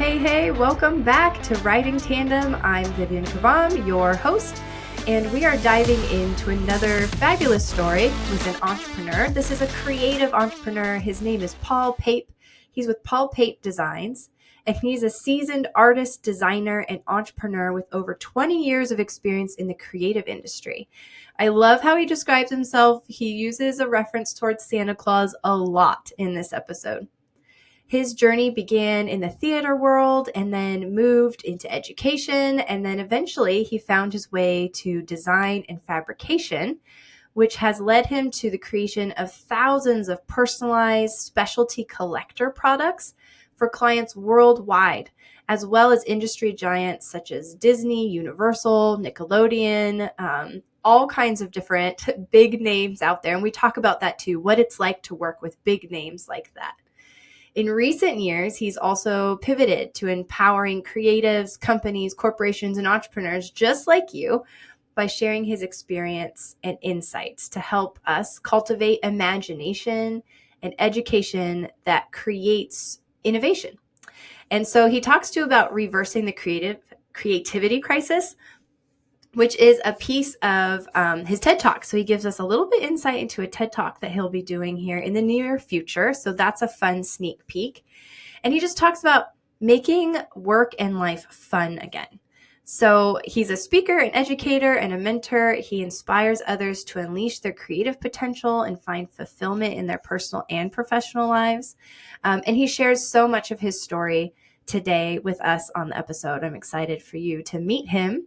Hey, welcome back to Writing Tandem. I'm Vivian Kavam, your host, and we are diving into another fabulous story with an entrepreneur. This is a creative entrepreneur. His name is Pape. He's with Pape Designs, and he's a seasoned artist, designer, and entrepreneur with over 20 years of experience in the creative industry. I love how he describes himself. He uses a reference towards Santa Claus a lot in this episode. His journey began in the theater world and then moved into education. And then eventually he found his way to design and fabrication, which has led him to the creation of thousands of personalized specialty collector products for clients worldwide, as well as industry giants such as Disney, Universal, Nickelodeon, all kinds of different big names out there. And we talk about that too, what it's like to work with big names like that. In recent years, he's also pivoted to empowering creatives, companies, corporations, and entrepreneurs just like you by sharing his experience and insights to help us cultivate imagination and education that creates innovation. And so he talks to you about reversing the creativity crisis, which is a piece of his TED Talk. So he gives us a little bit insight into a TED Talk that he'll be doing here in the near future. So that's a fun sneak peek. And he just talks about making work and life fun again. So he's a speaker, an educator, and a mentor. He inspires others to unleash their creative potential and find fulfillment in their personal and professional lives. And he shares so much of his story today with us on the episode. I'm excited for you to meet him.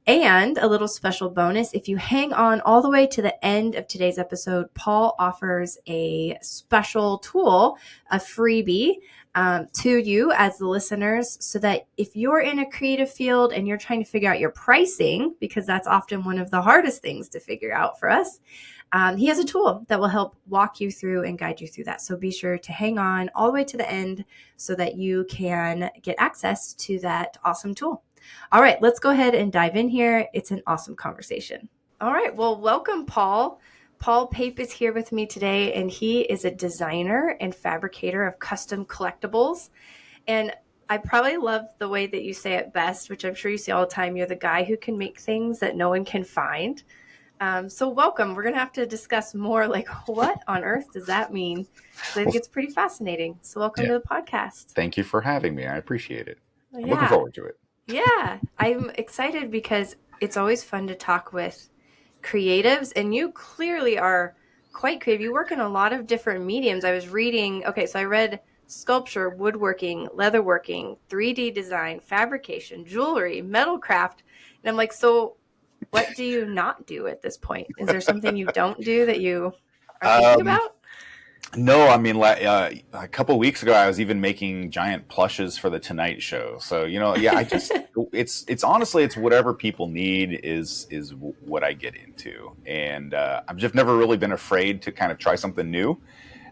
And a little special bonus, if you hang on all the way to the end of today's episode, Paul offers a special tool, a freebie to you as the listeners, so that if you're in a creative field and you're trying to figure out your pricing, because that's often one of the hardest things to figure out for us, he has a tool that will help walk you through and guide you through that. So be sure to hang on all the way to the end so that you can get access to that awesome tool. All right, let's go ahead and dive in here. It's an awesome conversation. All right, well, welcome, Paul. Paul Pape is here with me today, and he is a designer and fabricator of custom collectibles. And I probably love the way that you say it best, which I'm sure you say all the time. You're the guy who can make things that no one can find. So welcome. We're going to have to discuss more, like, what on earth does that mean? So I think it's pretty fascinating. So welcome to the podcast. Thank you for having me. I appreciate it. I'm looking forward to it. Yeah, I'm excited because it's always fun to talk with creatives, and you clearly are quite creative. You work in a lot of different mediums. I was reading, so I read sculpture, woodworking, leatherworking, 3D design, fabrication, jewelry, metalcraft. And I'm like, so what do you not do at this point? Is there something you don't do that you are thinking about? No, I mean, a couple of weeks ago, I was even making giant plushes for the Tonight Show. So, I just, it's honestly, it's whatever people need is what I get into. And I've just never really been afraid to kind of try something new.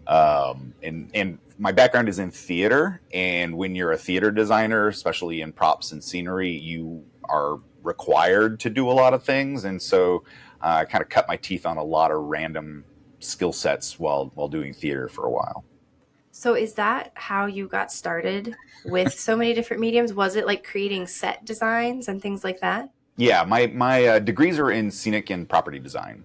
And my background is in theater. And when you're a theater designer, especially in props and scenery, you are required to do a lot of things. And so I kind of cut my teeth on a lot of random skill sets while doing theater for a while. So is that how you got started with so many different mediums? Was it like creating set designs and things like that? Yeah, my degrees are in scenic and property design.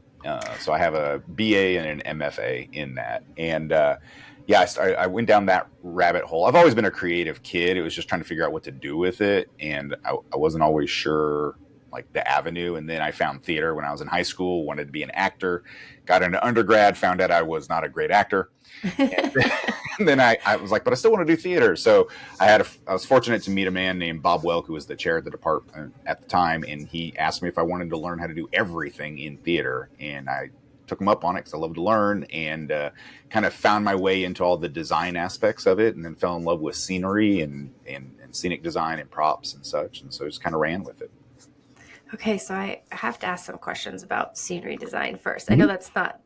So I have a BA and an MFA in that. And I went down that rabbit hole. I've always been a creative kid. It was just trying to figure out what to do with it. And I wasn't always sure like the avenue. And then I found theater when I was in high school, wanted to be an actor, got into undergrad, found out I was not a great actor. And then I was like, but I still want to do theater. So I was fortunate to meet a man named Bob Welk, who was the chair of the department at the time. And he asked me if I wanted to learn how to do everything in theater. And I took him up on it because I love to learn, and kind of found my way into all the design aspects of it, and then fell in love with scenery and scenic design and props and such. And so I just kind of ran with it. Okay, so I have to ask some questions about scenery design first. Mm-hmm. I know that's not...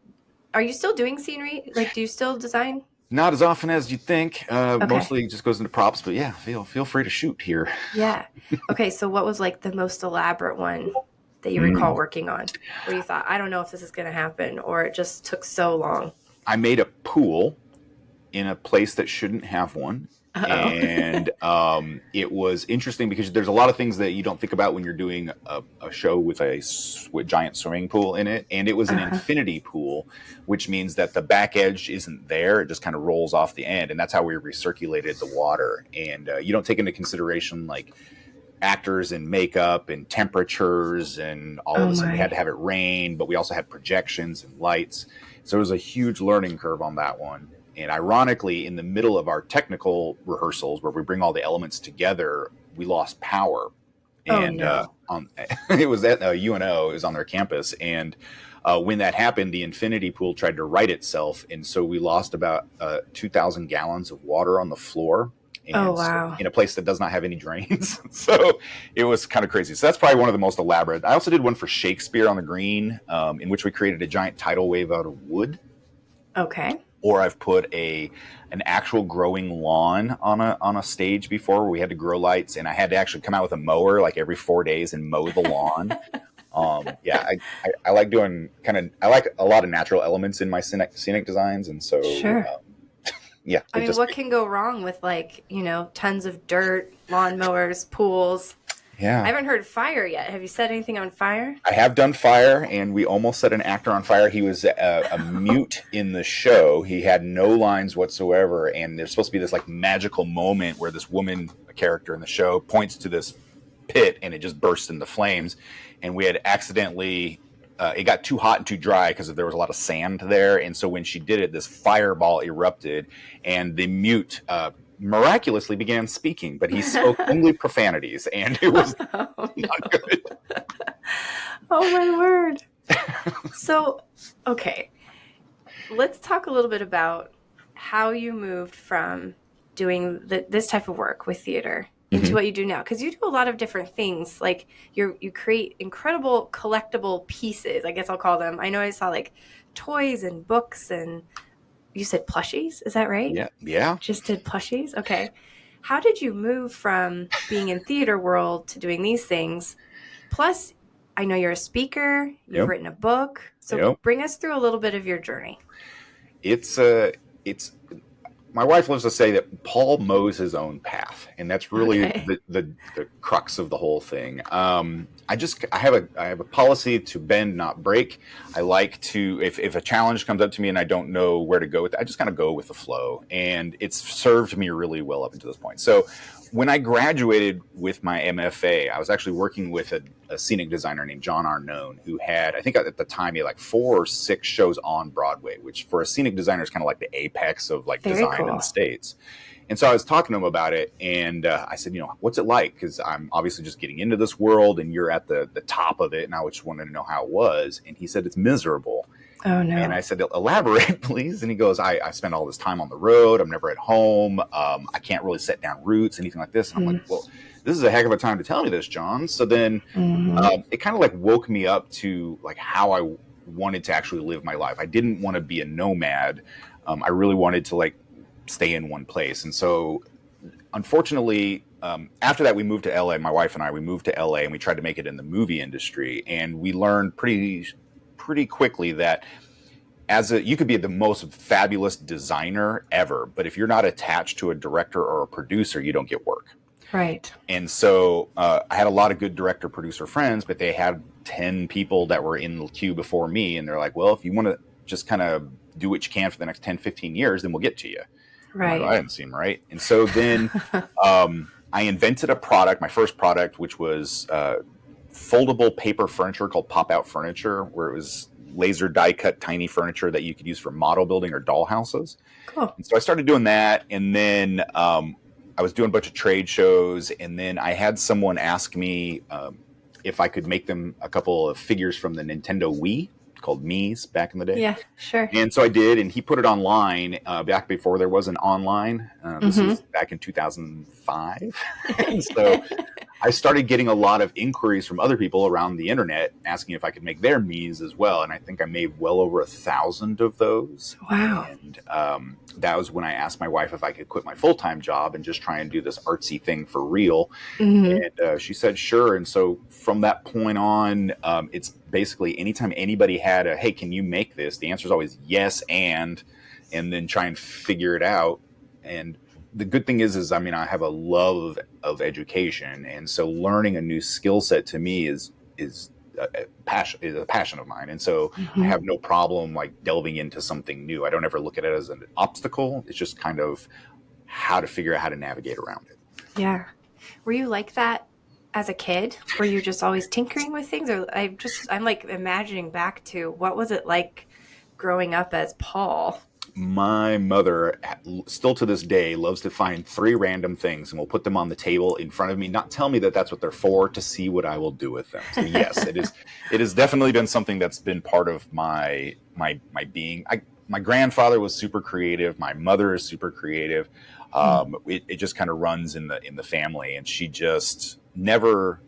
Are you still doing scenery? Like, do you still design? Not as often as you think. Okay. Mostly it just goes into props, but yeah, feel free to shoot here. Yeah. Okay, so what was like the most elaborate one that you recall working on, where you thought, I don't know if this is going to happen, or it just took so long? I made a pool in a place that shouldn't have one. Uh-oh. And it was interesting because there's a lot of things that you don't think about when you're doing a show with with giant swimming pool in it. And it was an Uh-huh. infinity pool, which means that the back edge isn't there. It just kind of rolls off the end. And that's how we recirculated the water. And you don't take into consideration like actors and makeup and temperatures and all Oh of a sudden we had my. to have it rain, but we also had projections and lights. So it was a huge learning curve on that one. And ironically, in the middle of our technical rehearsals where we bring all the elements together, we lost power. Oh And no. on it was at UNO, it was on their campus. And when that happened, the infinity pool tried to right itself. And so we lost about 2,000 gallons of water on the floor. Oh And so wow. in a place that does not have any drains. So it was kind of crazy. So that's probably one of the most elaborate. I also did one for Shakespeare on the Green, in which we created a giant tidal wave out of wood. Okay. Or I've put an actual growing lawn on a stage before where we had to grow lights, and I had to actually come out with a mower like every 4 days and mow the lawn. Yeah, I like doing I like a lot of natural elements in my scenic designs, and so Sure. yeah, I it mean, just what can go wrong with like, tons of dirt, lawnmowers, pools? I yeah. haven't heard fire yet. Have you set anything on fire? I have done fire, and we almost set an actor on fire. He was a mute in the show. He had no lines whatsoever, and there's supposed to be this like magical moment where this woman, a character in the show, points to this pit, and it just bursts into flames. And we had accidentally, it got too hot and too dry because there was a lot of sand there, and so when she did it, this fireball erupted, and the mute miraculously began speaking, but he spoke only profanities, and it was Oh not no. good. Oh my word. So, okay, let's talk a little bit about how you moved from doing this type of work with theater into Mhm. what you do now, because you do a lot of different things. Like you create incredible collectible pieces, I guess I'll call them. I know I saw like toys and books, and you said plushies, is that right? Yeah, yeah. Just did plushies. Okay. How did you move from being in theater world to doing these things? Plus, I know you're a speaker, you've Yep, written a book. So yep. bring us through a little bit of your journey. It's it's my wife loves to say that Paul mows his own path, and that's really Okay. the crux of the whole thing. I have a policy to bend, not break. I like to if a challenge comes up to me and I don't know where to go with it, I just kind of go with the flow, and it's served me really well up until this point. So when I graduated with my MFA, I was actually working with a scenic designer named John Arnone, who had, I think at the time, he had like 4 or 6 shows on Broadway, which for a scenic designer is kind of like the apex of like Very design in cool. the States. And so I was talking to him about it, and I said, what's it like? Because I'm obviously just getting into this world, and you're at the top of it, and I just wanted to know how it was. And he said, it's miserable. Oh And no. I said, elaborate, please. And he goes, I spend all this time on the road. I'm never at home. I can't really set down roots, anything like this. And I'm like, well, this is a heck of a time to tell me this, John. So then Mm-hmm. it kind of like woke me up to like how I wanted to actually live my life. I didn't want to be a nomad. I really wanted to like stay in one place. And so unfortunately, after that, we moved to LA. My wife and I, we moved to LA, and we tried to make it in the movie industry. And we learned pretty quickly that you could be the most fabulous designer ever, but if you're not attached to a director or a producer, you don't get work. Right. And so I had a lot of good director producer friends, but they had 10 people that were in the queue before me, and they're like, well, if you want to just kind of do what you can for the next 10, 15 years, then we'll get to you. I'm like, well, that Right. didn't seem right. And so then I invented a product, my first product, which was foldable paper furniture called pop-out furniture, where it was laser die cut tiny furniture that you could use for model building or doll houses. Cool. And so I started doing that, and then I was doing a bunch of trade shows, and then I had someone ask me if I could make them a couple of figures from the Nintendo Wii called Mii's back in the day. Yeah, sure. And so I did, and he put it online back before there was an online. This Mm-hmm. was back in 2005. And so I started getting a lot of inquiries from other people around the internet asking if I could make their Mii's as well. And I think I made well over 1,000 of those. Wow. And that was when I asked my wife if I could quit my full-time job and just try and do this artsy thing for real. Mm-hmm. And she said, sure. And so from that point on, it's basically anytime anybody had hey, can you make this? The answer is always yes, and then try and figure it out. And the good thing is I mean, I have a love of education, and so learning a new skill set to me is a passion of mine, and so I Mhm. have no problem like delving into something new. I don't ever look at it as an obstacle. It's just kind of how to figure out how to navigate around it. Yeah. Were you like that as a kid? Were you just always tinkering with things? Or I'm like imagining back to what was it like growing up as Paul? My mother, still to this day, loves to find three random things and will put them on the table in front of me, not tell me that that's what they're for, to see what I will do with them. So yes, it is. It has definitely been something that's been part of my being. My grandfather was super creative. My mother is super creative. It just kind of runs in the family, and she just never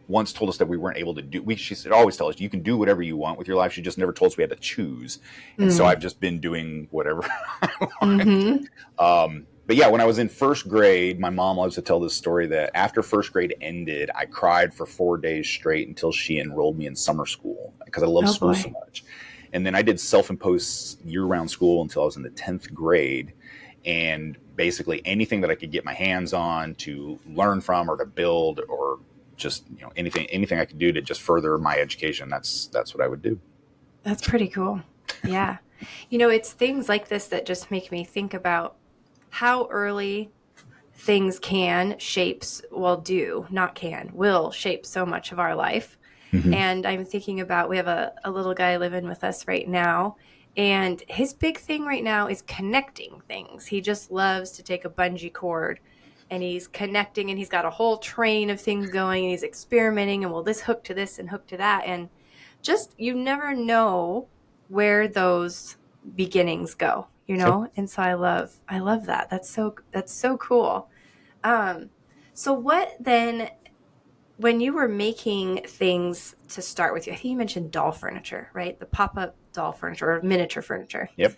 once told us that we weren't able to do. She said always tell us you can do whatever you want with your life. She just never told us we had to choose, and so Mm. I've just been doing whatever I want. Hmm. But yeah, when I was in first grade, my mom loves to tell this story that after first grade ended, I cried for 4 days straight until she enrolled me in summer school because I love Oh school so boy. much. And then I did self-imposed year-round school until I was in the 10th grade. And basically anything that I could get my hands on to learn from or to build or just anything I could do to just further my education, that's what I would do. That's pretty cool. Yeah. It's things like this that just make me think about how early things can shapes well do not can will shape so much of our life. Mm-hmm. And I'm thinking about, we have a little guy living with us right now, and his big thing right now is connecting things. He just loves to take a bungee cord and he's connecting, and he's got a whole train of things going, and he's experimenting, and will this hook to this and hook to that, and just you never know where those beginnings go, Yep. and so I love that. That's so cool. um so what then, when you were making things to start with, I think you mentioned doll furniture, right? The pop-up doll furniture or miniature furniture. Yep.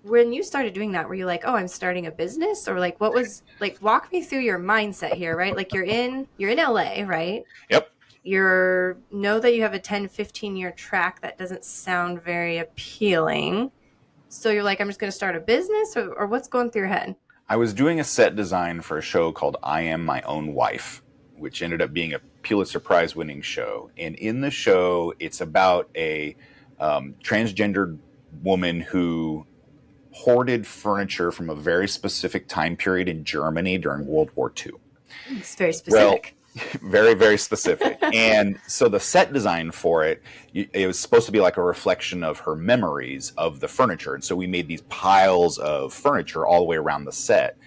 When you started doing that, were you like, oh, I'm starting a business? Or like, what was like, walk me through your mindset here, right? Like you're in LA, right? Yep. You're know that you have a 10-15 year track. That doesn't sound very appealing. So you're like, I'm just going to start a business, or what's going through your head? I was doing a set design for a show called I Am My Own Wife, which ended up being a Pulitzer Prize winning show. And in the show, it's about a transgendered woman who hoarded furniture from a very specific time period in Germany during World War II. It's very Well, specific. very, very specific. And so the set design for it was supposed to be like a reflection of her memories of the furniture. And so we made these piles of furniture all the way around the set.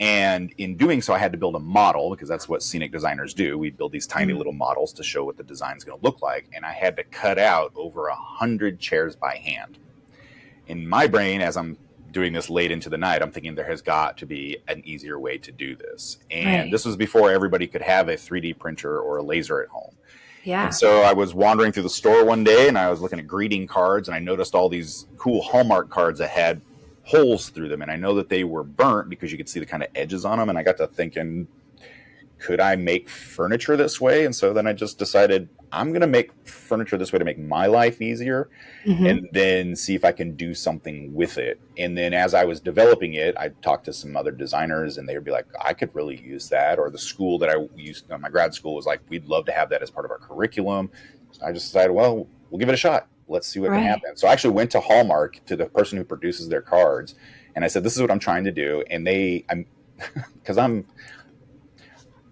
And in doing so, I had to build a model because that's what scenic designers do. We build these tiny Mm. little models to show what the design's going to look like. And I had to cut out over 100 chairs by hand. In my brain, as I'm doing this late into the night, I'm thinking there has got to be an easier way to do this. And Right. this was before everybody could have a 3D printer or a laser at home. And Yeah. so I was wandering through the store one day and I was looking at greeting cards, and I noticed all these cool Hallmark cards that had holes through them. And I know that they were burnt because you could see the kind of edges on them. And I got to thinking, could I make furniture this way? And so then I just decided I'm going to make furniture this way to make my life easier, Hmm. and then see if I can do something with it. And then as I was developing it, I talked to some other designers and they would be like, I could really use that. Or the school that I used, my grad school, was like, we'd love to have that as part of our curriculum. So I just decided, well, we'll give it a shot. Let's see what can Right. happen. So I actually went to Hallmark, to the person who produces their cards, and I said, this is what I'm trying to do. And because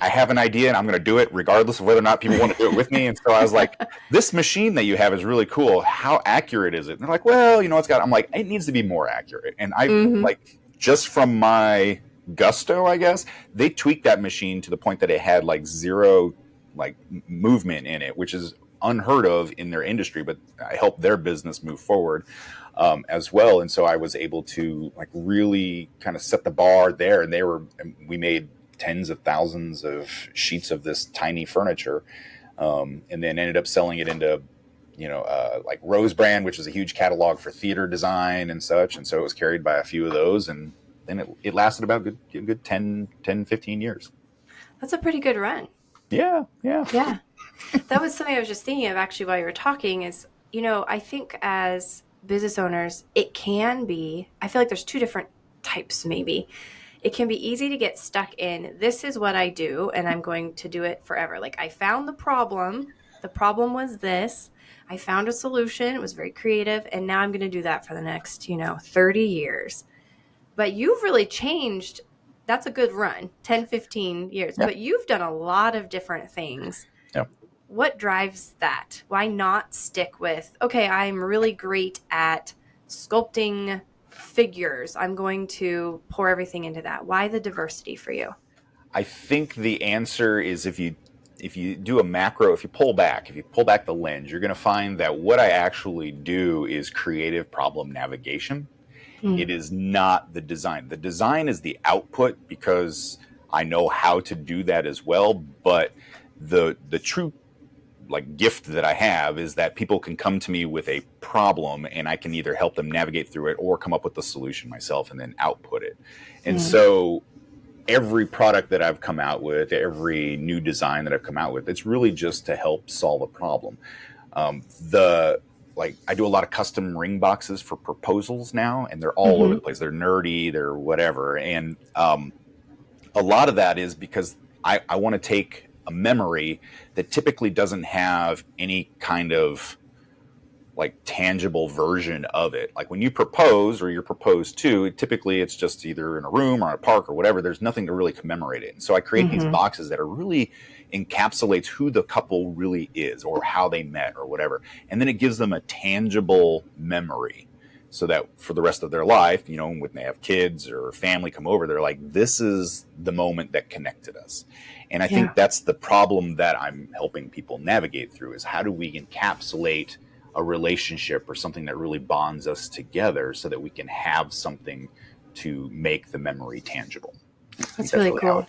I have an idea and I'm going to do it regardless of whether or not people want to do it with me. And so I was like, this machine that you have is really cool. How accurate is it? And they're like, well, I'm like, it needs to be more accurate. And I Hmm. like, just from my gusto, I guess, they tweaked that machine to the point that it had like zero like movement in it, which is unheard of in their industry, but I helped their business move forward as well. And so I was able to like really kind of set the bar there. And we made tens of thousands of sheets of this tiny furniture, and then ended up selling it into like Rose Brand, which is a huge catalog for theater design and such. And so it was carried by a few of those, and then it lasted about good 10, 15 years. That's a pretty good run. Yeah, yeah. Yeah. That was something I was just thinking of actually while you were talking is, I think as business owners, it can be, I feel like there's two different types maybe. it can be easy to get stuck in, this is what I do, and I'm going to do it forever. Like, I found the problem. The problem was this. I found a solution. It was very creative. And now I'm going to do that for the next, 30 years. But you've really changed. That's a good run, 10, 15 years. Yeah. But you've done a lot of different things. Yeah. What drives that? Why not stick with, okay, I'm really great at sculpting figures. I'm going to pour everything into that. Why the diversity for you? I think the answer is if you do a macro, if you pull back the lens, you're going to find that what I actually do is creative problem navigation. It is not the design. The design is the output because I know how to do that as well. But the true gift that I have is that people can come to me with a problem and I can either help them navigate through it or come up with the solution myself and then output it. And so every product that I've come out with, every new design that I've come out with, it's really just to help solve a problem. I do a lot of custom ring boxes for proposals now, and they're all over the place. They're nerdy, they're whatever. And a lot of that is because I want to take a memory that typically doesn't have any kind of tangible version of it. Like when you propose or you're proposed to, typically it's just either in a room or in a park or whatever. There's nothing to really commemorate it. And so I create these boxes that are really encapsulates who the couple really is or how they met or whatever. And then it gives them a tangible memory so that for the rest of their life, when they have kids or family come over, they're like, this is the moment that connected us. And I think that's the problem that I'm helping people navigate through is how do we encapsulate a relationship or something that really bonds us together so that we can have something to make the memory tangible. That's really cool.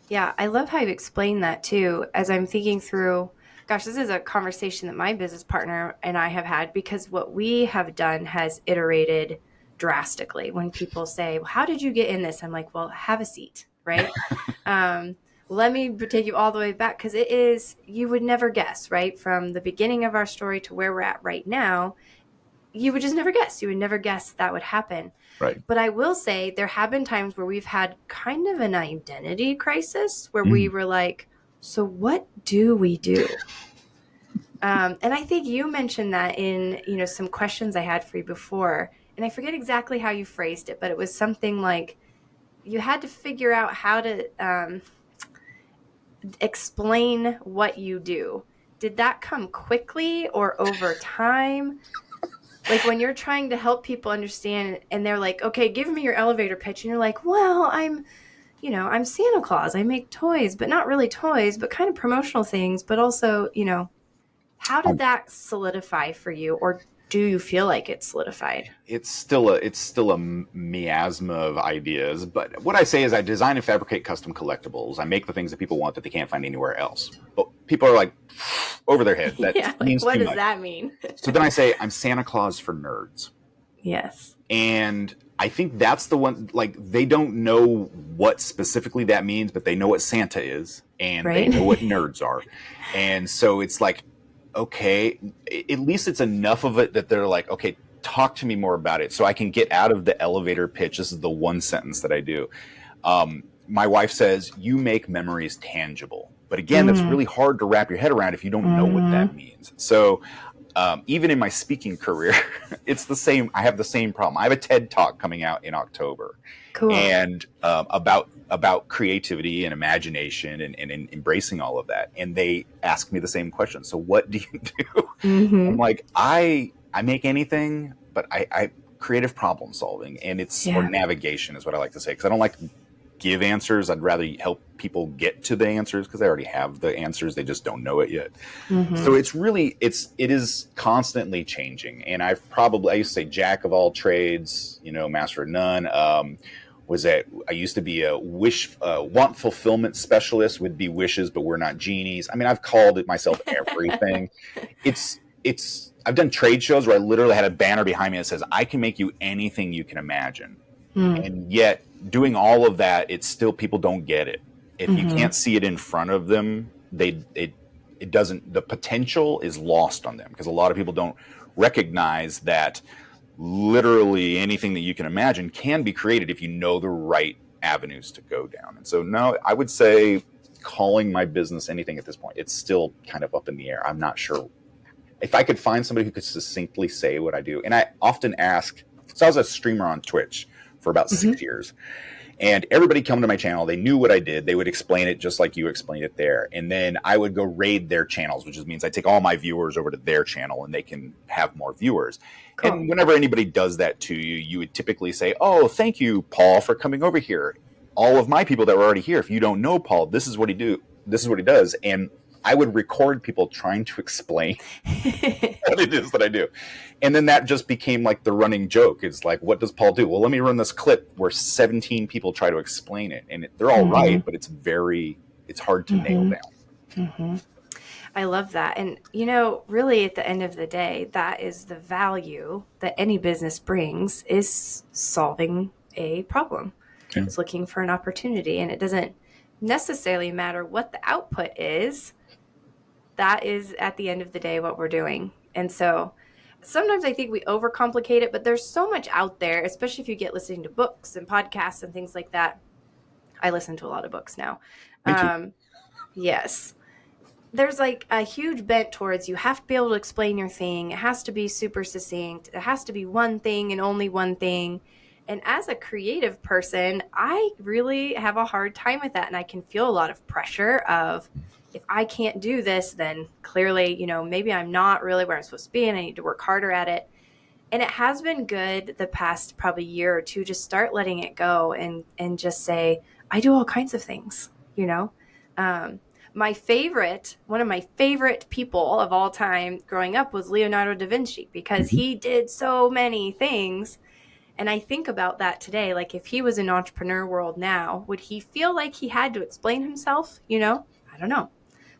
Yeah, I love how you explained that too. As I'm thinking through, gosh, this is a conversation that my business partner and I have had because what we have done has iterated drastically. When people say, well, how did you get in this? I'm like, well, have a seat, right? Let me take you all the way back because it is, you would never guess, right? From the beginning of our story to where we're at right now, you would just never guess. You would never guess that would happen. Right. But I will say there have been times where we've had kind of an identity crisis where we were like, so what do we do? And I think you mentioned that in, some questions I had for you before. And I forget exactly how you phrased it, but it was something like you had to figure out how to explain what you do. Did that come quickly or over time? Like when you're trying to help people understand and they're like, okay, give me your elevator pitch. And you're like, well, I'm Santa Claus. I make toys, but not really toys, but kind of promotional things. But also, how did that solidify for you? Or do you feel like it's solidified? It's still a miasma of ideas, but what I say is I design and fabricate custom collectibles. I make the things that people want that they can't find anywhere else. But people are like over their head. That means what too does much. that mean? So then I say I'm Santa Claus for nerds. Yes. And I think that's the one, they don't know what specifically that means, but they know what Santa is and they know what nerds are. And so it's like, okay, at least it's enough of it that they're like, okay, talk to me more about it so I can get out of the elevator pitch. This is the one sentence that I do. My wife says, you make memories tangible. But again, that's really hard to wrap your head around if you don't know what that means. So even in my speaking career, it's the same. I have the same problem. I have a TED Talk coming out in October. Cool. And about creativity and imagination and embracing all of that. And they ask me the same question. So what do you do? I'm like, I make anything, but I creative problem solving and or navigation is what I like to say. Cause I don't like to give answers. I'd rather help people get to the answers because they already have the answers. They just don't know it yet. So it is constantly changing. And I used to say jack of all trades, master of none. I used to be a want fulfillment specialist, would be wishes, but we're not genies. I mean, I've called it myself everything. I've done trade shows where I literally had a banner behind me that says, I can make you anything you can imagine. And yet doing all of that, it's still, people don't get it. If you can't see it in front of them, it doesn't, the potential is lost on them because a lot of people don't recognize that literally anything that you can imagine can be created if you know the right avenues to go down. And so, no, I would say calling my business anything at this point, it's still kind of up in the air. I'm not sure if I could find somebody who could succinctly say what I do. And I often ask, so I was a streamer on Twitch for about Mm-hmm. 6 years. And everybody come to my channel, they knew what I did. They would explain it just like you explained it there. And then I would go raid their channels, which just means I take all my viewers over to their channel and they can have more viewers. Cool. And whenever anybody does that to you, you would typically say, oh, thank you, Paul, for coming over here. All of my people that were already here, if you don't know Paul, this is what he do. This is what he does. And I would record people trying to explain what it is that I do. And then that just became like the running joke. It's like, what does Paul do? Well, let me run this clip where 17 people try to explain it. And they're all right, but it's hard to nail down. Mm-hmm. I love that. And, really at the end of the day, that is the value that any business brings, is solving a problem. Yeah. It's looking for an opportunity. And it doesn't necessarily matter what the output is. That is, at the end of the day, what we're doing. And so sometimes I think we overcomplicate it, but there's so much out there, especially if you get listening to books and podcasts and things like that. I listen to a lot of books now. Me too. Yes. There's like a huge bent towards you have to be able to explain your thing. It has to be super succinct. It has to be one thing and only one thing. And as a creative person, I really have a hard time with that. And I can feel a lot of pressure of, if I can't do this, then clearly, maybe I'm not really where I'm supposed to be and I need to work harder at it. And it has been good the past probably year or two, just start letting it go and just say, I do all kinds of things, one of my favorite people of all time growing up was Leonardo da Vinci, because he did so many things. And I think about that today. Like, if he was in entrepreneur world now, would he feel like he had to explain himself? I don't know.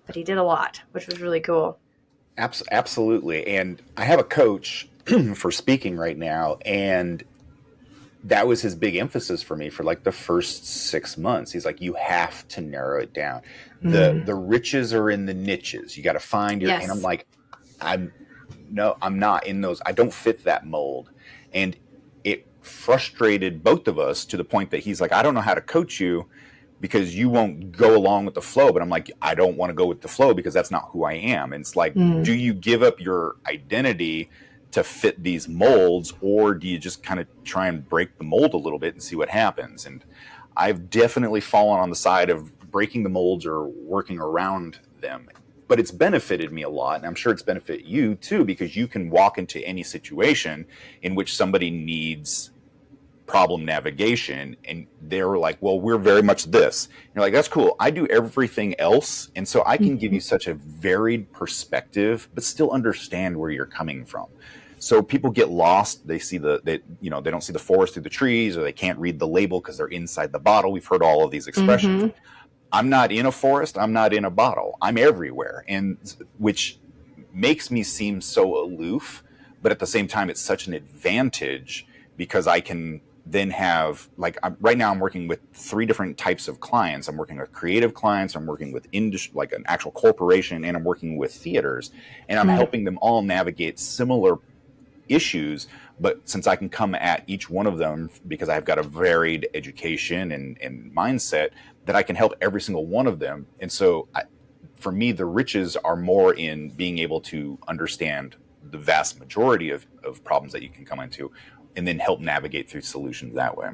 But he did a lot, which was really cool. Absolutely. And I have a coach for speaking right now, and that was his big emphasis for me for like the first 6 months. He's like, you have to narrow it down. The riches are in the niches. You got to find your, Yes. And I'm like, I'm not in those. I don't fit that mold. And it frustrated both of us to the point that he's like, I don't know how to coach you because you won't go along with the flow. But I'm like, I don't want to go with the flow because that's not who I am. And it's like, do you give up your identity to fit these molds, or do you just kind of try and break the mold a little bit and see what happens? And I've definitely fallen on the side of breaking the molds or working around them. But it's benefited me a lot, and I'm sure it's benefited you too, because you can walk into any situation in which somebody needs problem navigation, and they're like, well, we're very much this. And you're like, that's cool. I do everything else, and so I can give you such a varied perspective, but still understand where you're coming from. So people get lost. They see they don't see the forest through the trees, or they can't read the label because they're inside the bottle. We've heard all of these expressions. I'm not in a forest. I'm not in a bottle. I'm everywhere. And which makes me seem so aloof, but at the same time, it's such an advantage because I can then have, like, right now I'm working with 3 different types of clients. I'm working with creative clients, I'm working with industry, like an actual corporation, and I'm working with theaters, and I'm helping them all navigate similar issues. But since I can come at each one of them because I've got a varied education and mindset, that I can help every single one of them. And so for me, the riches are more in being able to understand the vast majority of problems that you can come into, and then help navigate through solutions that way.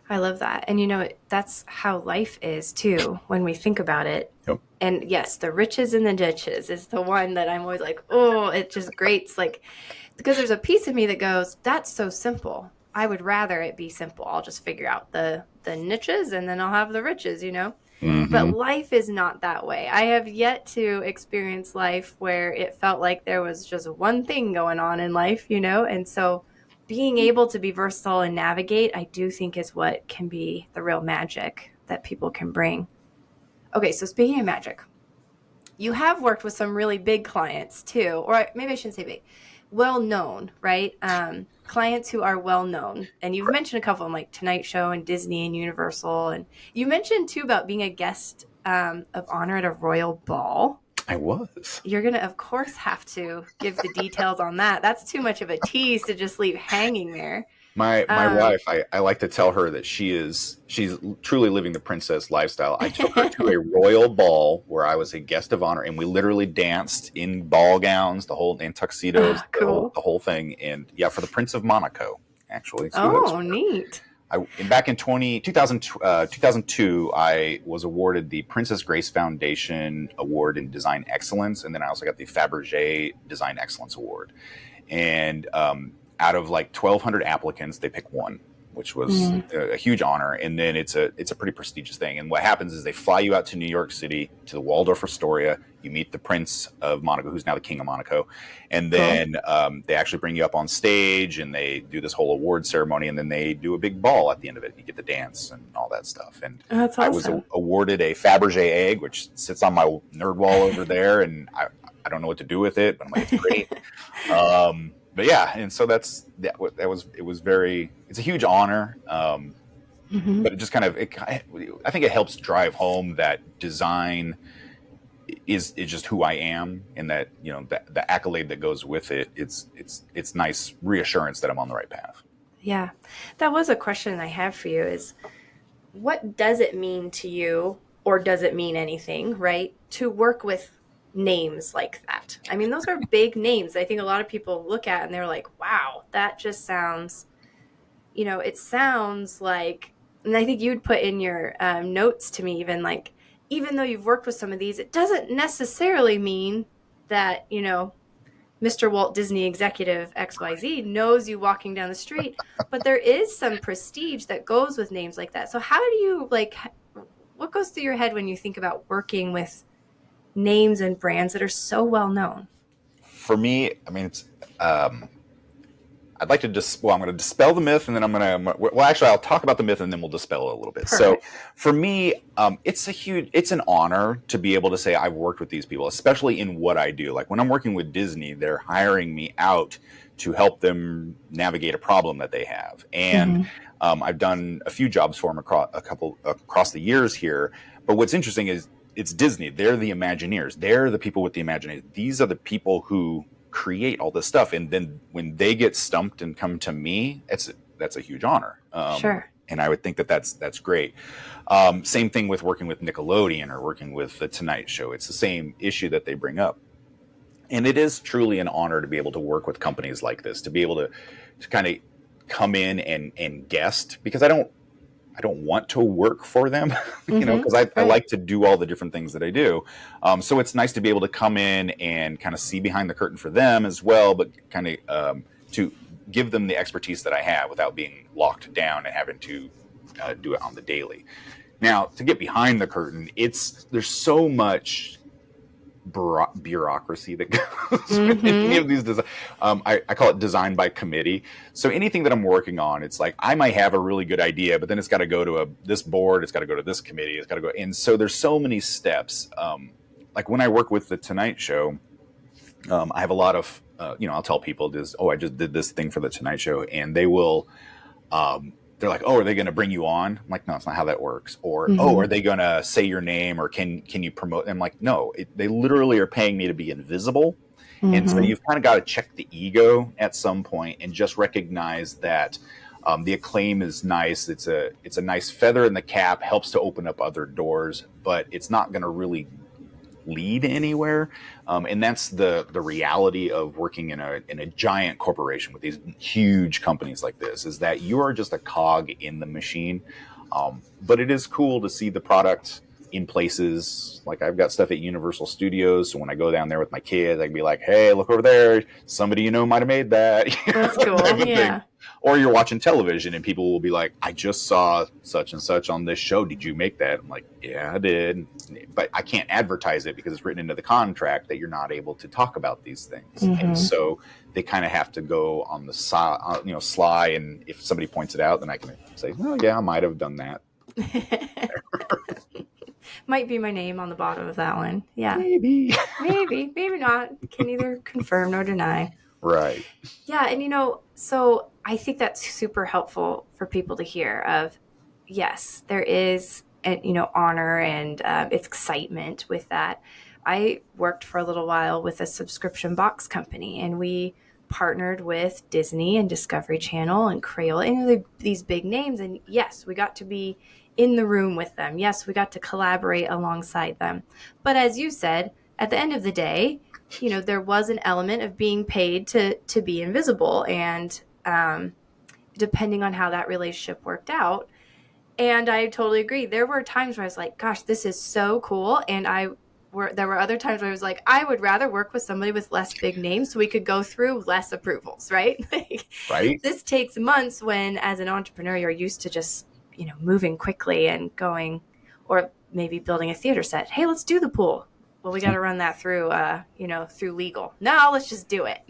I love that. And that's how life is too, when we think about it. Yep. And yes, the riches and the ditches is the one that I'm always like, oh, it just grates, like, because there's a piece of me that goes, that's so simple. I would rather it be simple. I'll just figure out the niches and then I'll have the riches, But life is not that way. I have yet to experience life where it felt like there was just one thing going on in life, And so being able to be versatile and navigate, I do think is what can be the real magic that people can bring. Okay, so speaking of magic, you have worked with some really big clients too, or maybe I shouldn't say big, well-known, right? Clients who are well-known. And you've mentioned a couple of them, like Tonight Show and Disney and Universal. And you mentioned too about being a guest of honor at a royal ball. I was. You're going to, of course, have to give the details on that. That's too much of a tease to just leave hanging there. My wife, I like to tell her that she's truly living the princess lifestyle. I took her to a royal ball where I was a guest of honor, and we literally danced in ball gowns, the whole in tuxedos, Cool. the whole thing. And yeah, for the Prince of Monaco, actually. So that was Oh, neat. back in 2002, I was awarded the Princess Grace Foundation Award in Design Excellence, and then I also got the Fabergé Design Excellence Award. And out of like 1,200 applicants, they pick one, which was a huge honor. And then it's a pretty prestigious thing. And what happens is they fly you out to New York City, to the Waldorf Astoria. You meet the Prince of Monaco, who's now the King of Monaco. And then they actually bring you up on stage and they do this whole award ceremony. And then they do a big ball at the end of it. You get to dance and all that stuff. And That's awesome. I was awarded a Fabergé egg, which sits on my nerd wall over there. And I don't know what to do with it, but I'm like, it's great. But yeah, and so it's a huge honor. But it just kind of, I think it helps drive home that design is just who I am, and that, you know, the accolade that goes with it. It's nice reassurance that I'm on the right path. Yeah, that was a question I have for you is, what does it mean to you, or does it mean anything, right, to work with names like that? I mean, those are big names. I think a lot of people look at and they're like, wow, that just sounds, you know, it sounds like, and I think you'd put in your notes to me, even like, even though you've worked with some of these, it doesn't necessarily mean that, you know, Mr. Walt Disney executive XYZ knows you walking down the street, but there is some prestige that goes with names like that. So how do you, like, what goes through your head when you think about working with names and brands that are so well known? For me, I mean, it's I'd like to I'm going to dispel the myth, and then actually, I'll talk about the myth, and then we'll dispel it a little bit. Perfect. So, for me, it's an honor to be able to say I've worked with these people, especially in what I do. Like when I'm working with Disney, they're hiring me out to help them navigate a problem that they have, and I've done a few jobs for them across the years here. But what's interesting is it's Disney. They're the Imagineers. They're the people with the imagination. These are the people who create all this stuff, and then when they get stumped and come to me, that's a huge honor. Sure. And I would think that's great. Same thing with working with Nickelodeon or working with the Tonight Show. It's the same issue that they bring up, and it is truly an honor to be able to work with companies like this, to be able to kind of come in and guest, because I don't want to work for them, you know, because I like to do all the different things that I do. So it's nice to be able to come in and kind of see behind the curtain for them as well, but kind of to give them the expertise that I have without being locked down and having to do it on the daily. Now, to get behind the curtain, there's so much bureaucracy that goes with any of these design. I call it design by committee. So anything that I'm working on, it's like I might have a really good idea, but then it's got to go to this board, it's got to go to this committee, it's got to go. And so there's so many steps. Like when I work with the Tonight Show, I have a lot of, I'll tell people this, I just did this thing for the Tonight Show, and they will, they're like, oh, are they going to bring you on? I'm like, no, that's not how that works. Or, oh, are they going to say your name, or can you promote? I'm like, no, they literally are paying me to be invisible. And so you've kind of got to check the ego at some point and just recognize that the acclaim is nice. It's a nice feather in the cap, helps to open up other doors, but it's not going to really lead anywhere. And that's the reality of working in a giant corporation with these huge companies like this, is that you are just a cog in the machine. But it is cool to see the product in places. Like I've got stuff at Universal Studios, so when I go down there with my kids, I can be like, hey, look over there, somebody might have made that. That's cool. Yeah. Or you're watching television and people will be like, I just saw such and such on this show. Did you make that? I'm like, yeah, I did. But I can't advertise it because it's written into the contract that you're not able to talk about these things. And so they kind of have to go on the sly. And if somebody points it out, then I can say, well, yeah, I might have done that. Might be my name on the bottom of that one. Yeah. Maybe not. Can neither confirm nor deny. Right. Yeah. And, so I think that's super helpful for people to hear of, yes, there is, honor and excitement with that. I worked for a little while with a subscription box company, and we partnered with Disney and Discovery Channel and Crayola and these big names. And yes, we got to be in the room with them. Yes, we got to collaborate alongside them. But as you said, at the end of the day, there was an element of being paid to be invisible, and depending on how that relationship worked out. And I totally agree. There were times where I was like, gosh, this is so cool. And there were other times where I was like, I would rather work with somebody with less big names so we could go through less approvals, right? Right. This takes months when, as an entrepreneur, you're used to just, moving quickly and going, or maybe building a theater set. Hey, let's do the pool. Well, we got to run that through, through legal. No, let's just do it.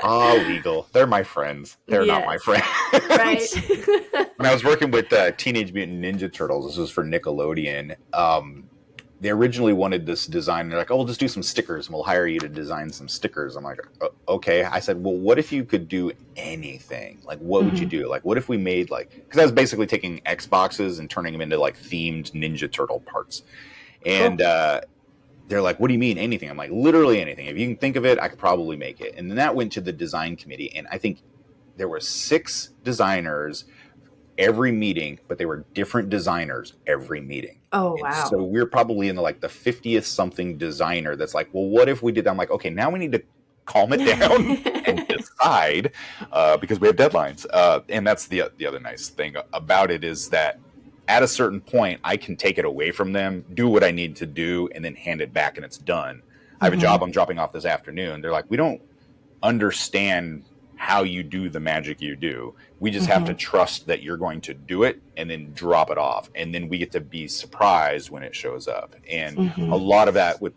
Legal. They're my friends. They're not my friends. Right. When I was working with Teenage Mutant Ninja Turtles, this was for Nickelodeon. They originally wanted this design. They're like, "Oh, we'll just do some stickers, and we'll hire you to design some stickers." I'm like, "Okay." I said, "Well, what if you could do anything? Like, what would you do? Like, what if we made because I was basically taking Xboxes and turning them into themed Ninja Turtle parts." And they're like, "What do you mean anything?" I'm like, "Literally anything. If you can think of it, I could probably make it." And then that went to the design committee, and I think there were 6 designers every meeting, but they were different designers every meeting. Oh, wow. So we're probably in the 50th something designer that's like, well, what if we did that? I'm like, okay, now we need to calm it down and decide because we have deadlines. And that's the other nice thing about it is that at a certain point, I can take it away from them, do what I need to do, and then hand it back and it's done. I have a job I'm dropping off this afternoon. They're like, we don't understand how you do the magic you do. We just have to trust that you're going to do it and then drop it off. And then we get to be surprised when it shows up. And a lot of that with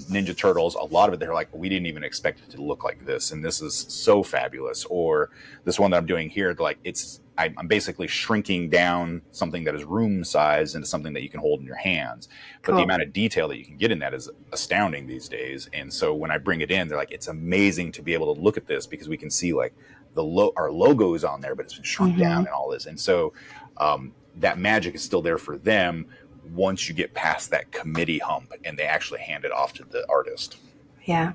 Ninja Turtles, a lot of it, they're like, we didn't even expect it to look like this. And this is so fabulous. Or this one that I'm doing here, I'm basically shrinking down something that is room size into something that you can hold in your hands. But the amount of detail that you can get in that is astounding these days. And so when I bring it in, they're like, it's amazing to be able to look at this because we can see our logo is on there, but it's been shrunk down and all this. And so that magic is still there for them once you get past that committee hump and they actually hand it off to the artist. Yeah.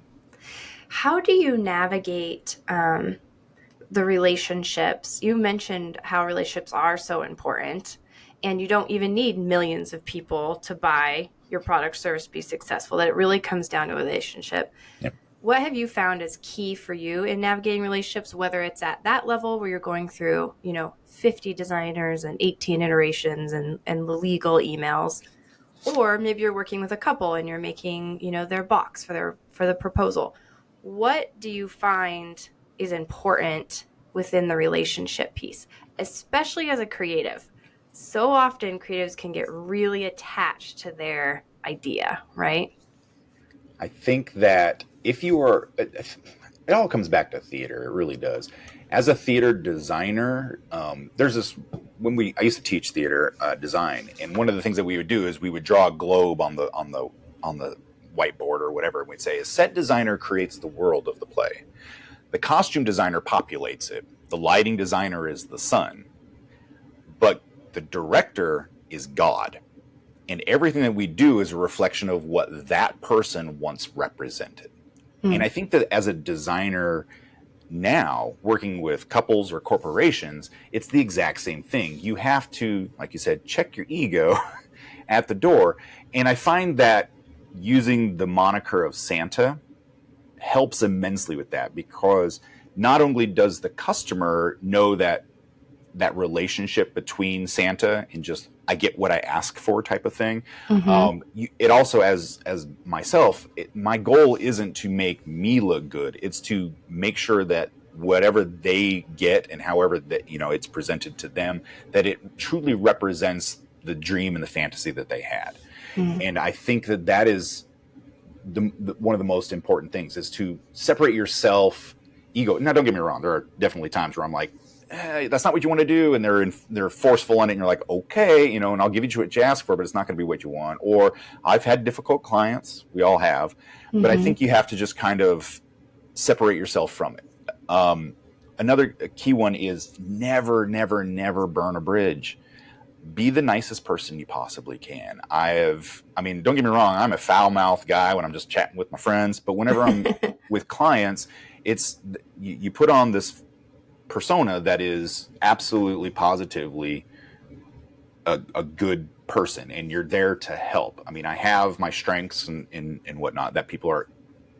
How do you navigate the relationships? You mentioned how relationships are so important, and you don't even need millions of people to buy your product or service to be successful, that it really comes down to a relationship. Yep. What have you found is key for you in navigating relationships, whether it's at that level where you're going through, 50 designers and 18 iterations and legal emails, or maybe you're working with a couple and you're making, their box for the proposal. What do you find is important within the relationship piece, especially as a creative? So often creatives can get really attached to their idea, right? I think that if you are, it all comes back to theater. It really does. As a theater designer, there's this, I used to teach theater design. And one of the things that we would do is we would draw a globe on the whiteboard or whatever. And we'd say a set designer creates the world of the play. The costume designer populates it. The lighting designer is the sun. But the director is God. And everything that we do is a reflection of what that person once represented. And I think that as a designer now, working with couples or corporations, it's the exact same thing. You have to, like you said, check your ego at the door. And I find that using the moniker of Santa helps immensely with that, because not only does the customer know that relationship between Santa and just I get what I ask for type of thing. It also, as myself, my goal isn't to make me look good. It's to make sure that whatever they get and however that it's presented to them, that it truly represents the dream and the fantasy that they had. And I think that is one of the most important things, is to separate yourself ego. Now, don't get me wrong. There are definitely times where I'm like, that's not what you want to do, and they're forceful on it, and you're like, okay, and I'll give you what you ask for, but it's not going to be what you want. Or I've had difficult clients, we all have, but I think you have to just kind of separate yourself from it. Another key one is never burn a bridge. be the nicest person you possibly can. Don't get me wrong, I'm a foul mouthed guy when I'm just chatting with my friends, but whenever I'm with clients, you put on this persona that is absolutely positively a good person, and you're there to help. I mean, I have my strengths and whatnot that people are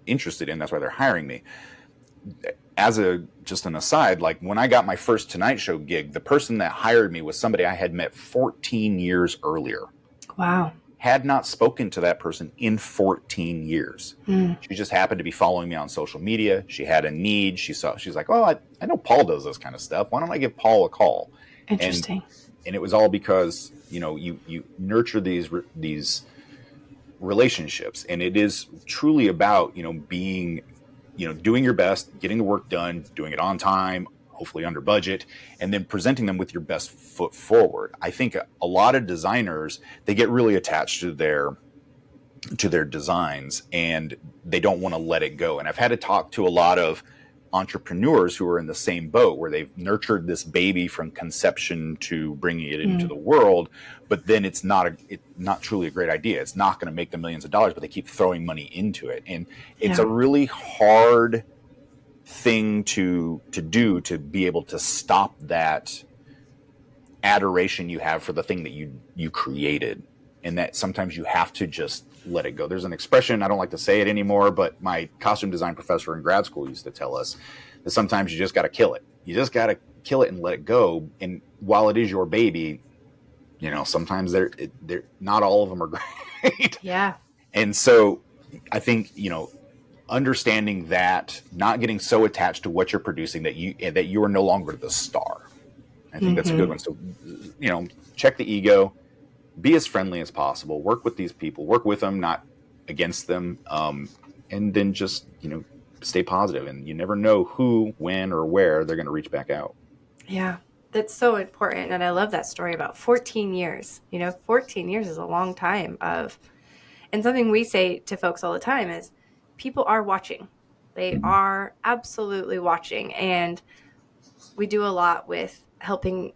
interested in. That's why they're hiring me. Just an aside, like when I got my first Tonight Show gig, the person that hired me was somebody I had met 14 years earlier. Wow. Had not spoken to that person in 14 years. She just happened to be following me on social media. She had a need. She's like, oh, I know Paul does this kind of stuff. Why don't I give Paul a call? Interesting. And it was all because, you nurture these relationships, and it is truly about, being, doing your best, getting the work done, doing it on time, hopefully under budget, and then presenting them with your best foot forward. I think a lot of designers, they get really attached to their designs, and they don't want to let it go. And I've had to talk to a lot of entrepreneurs who are in the same boat, where they've nurtured this baby from conception to bringing it into the world, but then it's not truly a great idea. It's not going to make them millions of dollars, but they keep throwing money into it. And it's a really hard thing to do, to be able to stop that adoration you have for the thing that you created, and that sometimes you have to just let it go. There's an expression, I don't like to say it anymore, but my costume design professor in grad school used to tell us that sometimes you just got to kill it. You just got to kill it and let it go. And while it is your baby, sometimes they're not all of them are great. Yeah. And so I think, understanding that, not getting so attached to what you're producing that you are no longer the star. I think that's a good one. So, check the ego, be as friendly as possible, work with these people, work with them, not against them. And then just, stay positive, and you never know who, when, or where they're going to reach back out. Yeah, that's so important. And I love that story about 14 years. 14 years is a long time and something we say to folks all the time is people are watching. They are absolutely watching. And we do a lot with helping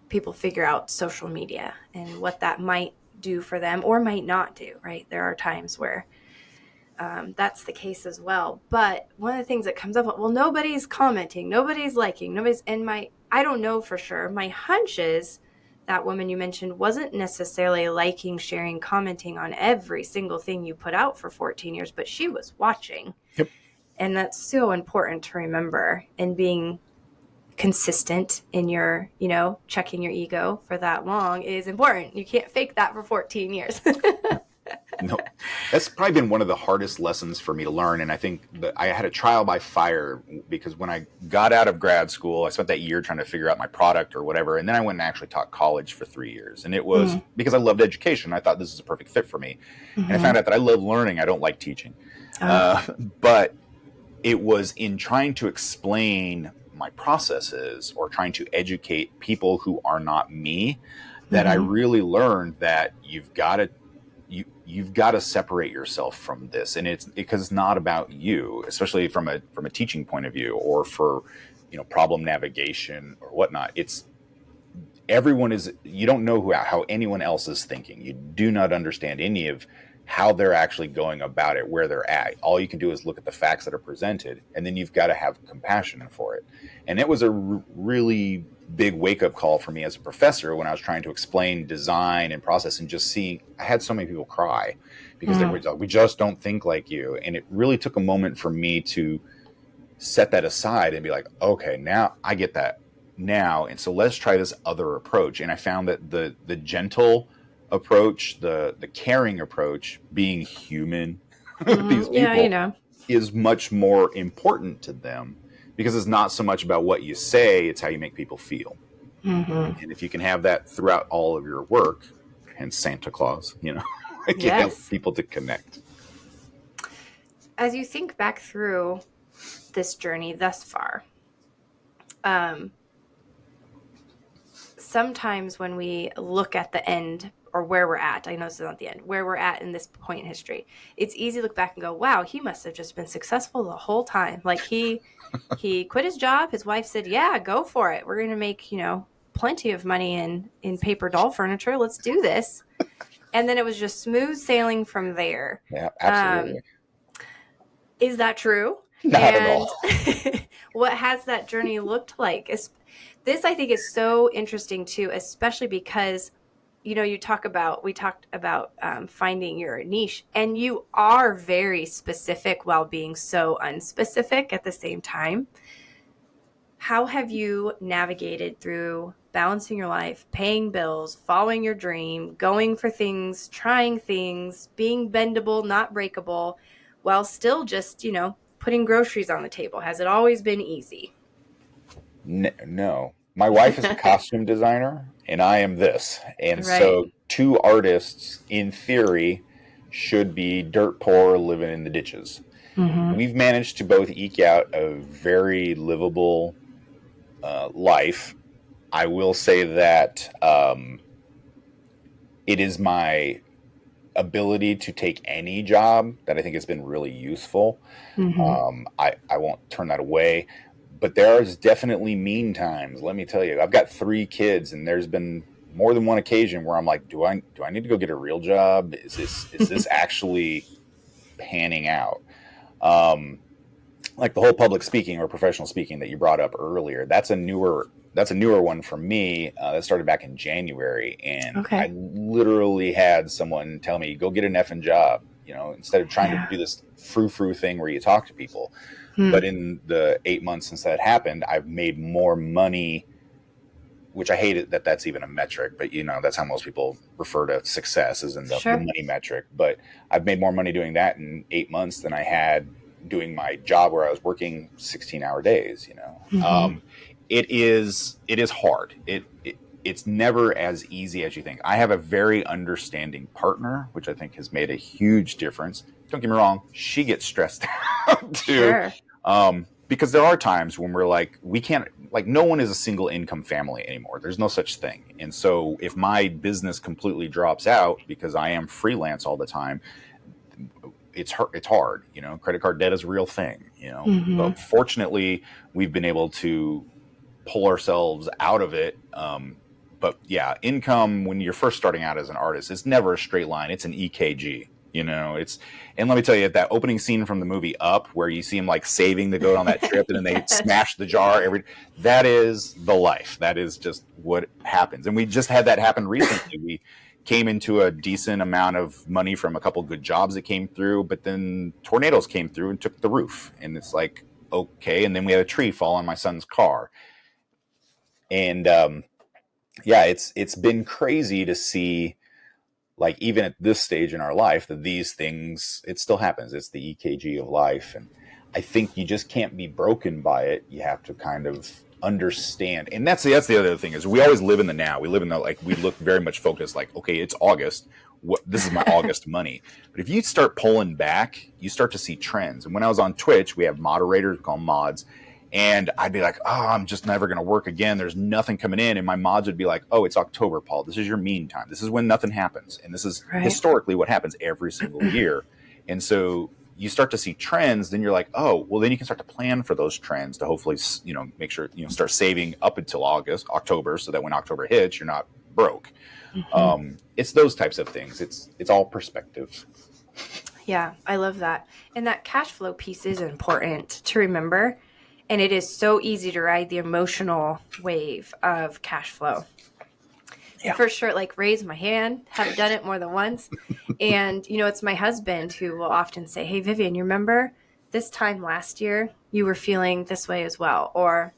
people figure out social media and what that might do for them or might not do, right? There are times where that's the case as well. But one of the things that comes up, well, nobody's commenting, nobody's liking, I don't know for sure. My hunch is that woman you mentioned wasn't necessarily liking, sharing, commenting on every single thing you put out for 14 years, but she was watching. Yep. And that's so important to remember, and being consistent in your, checking your ego for that long is important. You can't fake that for 14 years. No, that's probably been one of the hardest lessons for me to learn. And I think that I had a trial by fire, because when I got out of grad school, I spent that year trying to figure out my product or whatever. And then I went and actually taught college for 3 years. And it was because I loved education. I thought this is a perfect fit for me. And I found out that I love learning. I don't like teaching. But it was in trying to explain my processes or trying to educate people who are not me that I really learned that you've got to separate yourself from this. And it's because it's not about you, especially from a teaching point of view, or for, problem navigation or whatnot. You don't know how anyone else is thinking. You do not understand any of how they're actually going about it, where they're at. All you can do is look at the facts that are presented, and then you've got to have compassion for it. And it was a really big wake-up call for me as a professor when I was trying to explain design and process, and just seeing, I had so many people cry because they were like, we just don't think like you. And it really took a moment for me to set that aside and be like, okay, now I get that now. And so let's try this other approach. And I found that the gentle approach, the caring approach, being human with these people is much more important to them, because it's not so much about what you say, it's how you make people feel. And if you can have that throughout all of your work, hence Santa Claus, it can help people to connect. As you think back through this journey thus far, sometimes when we look at the end, or where we're at, I know this is not the end, where we're at in this point in history, it's easy to look back and go, wow, he must have just been successful the whole time. Like he quit his job. His wife said, yeah, go for it. We're going to make, plenty of money in paper doll furniture. Let's do this. And then it was just smooth sailing from there. Yeah, absolutely. Is that true? Not at all. What has that journey looked like? This, I think, is so interesting too, especially because, we talked about finding your niche, and you are very specific while being so unspecific at the same time. How have you navigated through balancing your life, paying bills, following your dream, going for things, trying things, being bendable, not breakable, while still just, putting groceries on the table? Has it always been easy? No. My wife is a costume designer, and I am this. And Right. so two artists, in theory, should be dirt poor living in the ditches. Mm-hmm. We've managed to both eke out a very livable life. I will say that it is my ability to take any job that I think has been really useful. Mm-hmm. I won't turn that away. But there is definitely mean times. Let me tell you, I've got 3 kids, and there's been more than one occasion where I'm like, do I need to go get a real job? Is this actually panning out? Like the whole public speaking or professional speaking that you brought up earlier. That's a newer one for me. That started back in January, and Okay. I literally had someone tell me, "Go get an effing job." Instead of trying to do this frou-frou thing where you talk to people. But in the 8 months since that happened, I've made more money, which I hate it that that's even a metric, but that's how most people refer to success, is in the money metric. But I've made more money doing that in 8 months than I had doing my job where I was working 16-hour days. It is hard. It's never as easy as you think. I have a very understanding partner, which I think has made a huge difference. Don't get me wrong, she gets stressed out too. Sure. Because there are times when we're like, we can't, like, no one is a single income family anymore. There's no such thing. And so if my business completely drops out because I am freelance all the time, it's hard. Credit card debt is a real thing. Mm-hmm. But fortunately, we've been able to pull ourselves out of it. But yeah, income when you're first starting out as an artist, it's never a straight line. It's an EKG. And let me tell you, that opening scene from the movie Up, where you see him like saving the goat on that trip, and then they smash the jar. That is the life. That is just what happens. And we just had that happen recently. We came into a decent amount of money from a couple good jobs that came through, but then tornadoes came through and took the roof. And it's like, okay. And then we had a tree fall on my son's car. And yeah, it's been crazy to see, like, even at this stage in our life, that these things, it still happens. It's the EKG of life. And I think you just can't be broken by it. You have to kind of understand. And that's the other thing, is we always live in the now. We live in the, like, we look very much focused, like, okay, it's August. This is my August money. But if you start pulling back, you start to see trends. And when I was on Twitch, we have moderators, we call them mods. And I'd be like, oh, I'm just never going to work again. There's nothing coming in. And my mods would be like, oh, it's October, Paul. This is your mean time. This is when nothing happens. And this is historically what happens every single year. And so you start to see trends. Then you're like, oh, well, then you can start to plan for those trends to hopefully, make sure, start saving up until October, so that when October hits, you're not broke. Mm-hmm. It's those types of things. It's all perspective. Yeah, I love that. And that cash flow piece is important to remember. And it is so easy to ride the emotional wave of cash flow. Yeah. For sure, like, raise my hand, have done it more than once. And, it's my husband who will often say, hey, Vivian, you remember this time last year you were feeling this way as well? Or,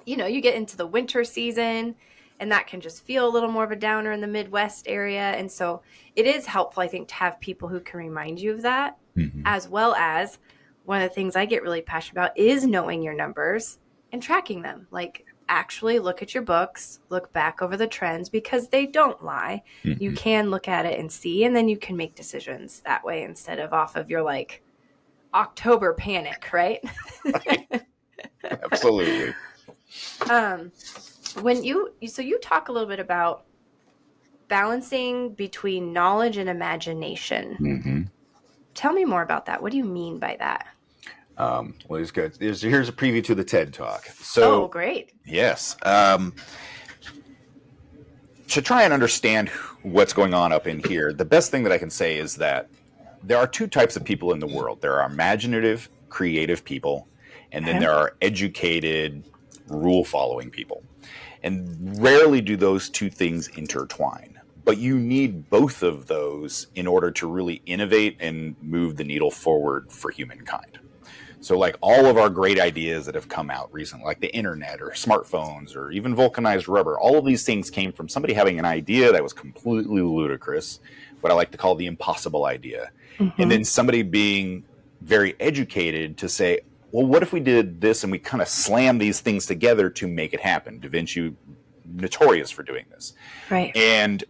you get into the winter season and that can just feel a little more of a downer in the Midwest area. And so it is helpful, I think, to have people who can remind you of that, as well as one of the things I get really passionate about is knowing your numbers and tracking them. Like, actually look at your books, look back over the trends, because they don't lie. You can look at it and see, and then you can make decisions that way instead of off of your, like, October panic, right? Absolutely. When you talk a little bit about balancing between knowledge and imagination. Tell me more about that. What do you mean by that? Well, it's good. Here's a preview to the TED Talk. So, great. Yes. to try and understand what's going on up in here, the best thing that I can say is that there are two types of people in the world. There are imaginative, creative people, and then Okay. there are educated, rule-following people. And rarely do those two things intertwine. But you need both of those in order to really innovate and move the needle forward for humankind. So like all of our great ideas that have come out recently, like the internet or smartphones or even vulcanized rubber, all of these things came from somebody having an idea that was completely ludicrous, what I like to call the impossible idea. And then somebody being very educated to say, well, what if we did this and we kind of slam these things together to make it happen? Da Vinci, notorious for doing this. Right. And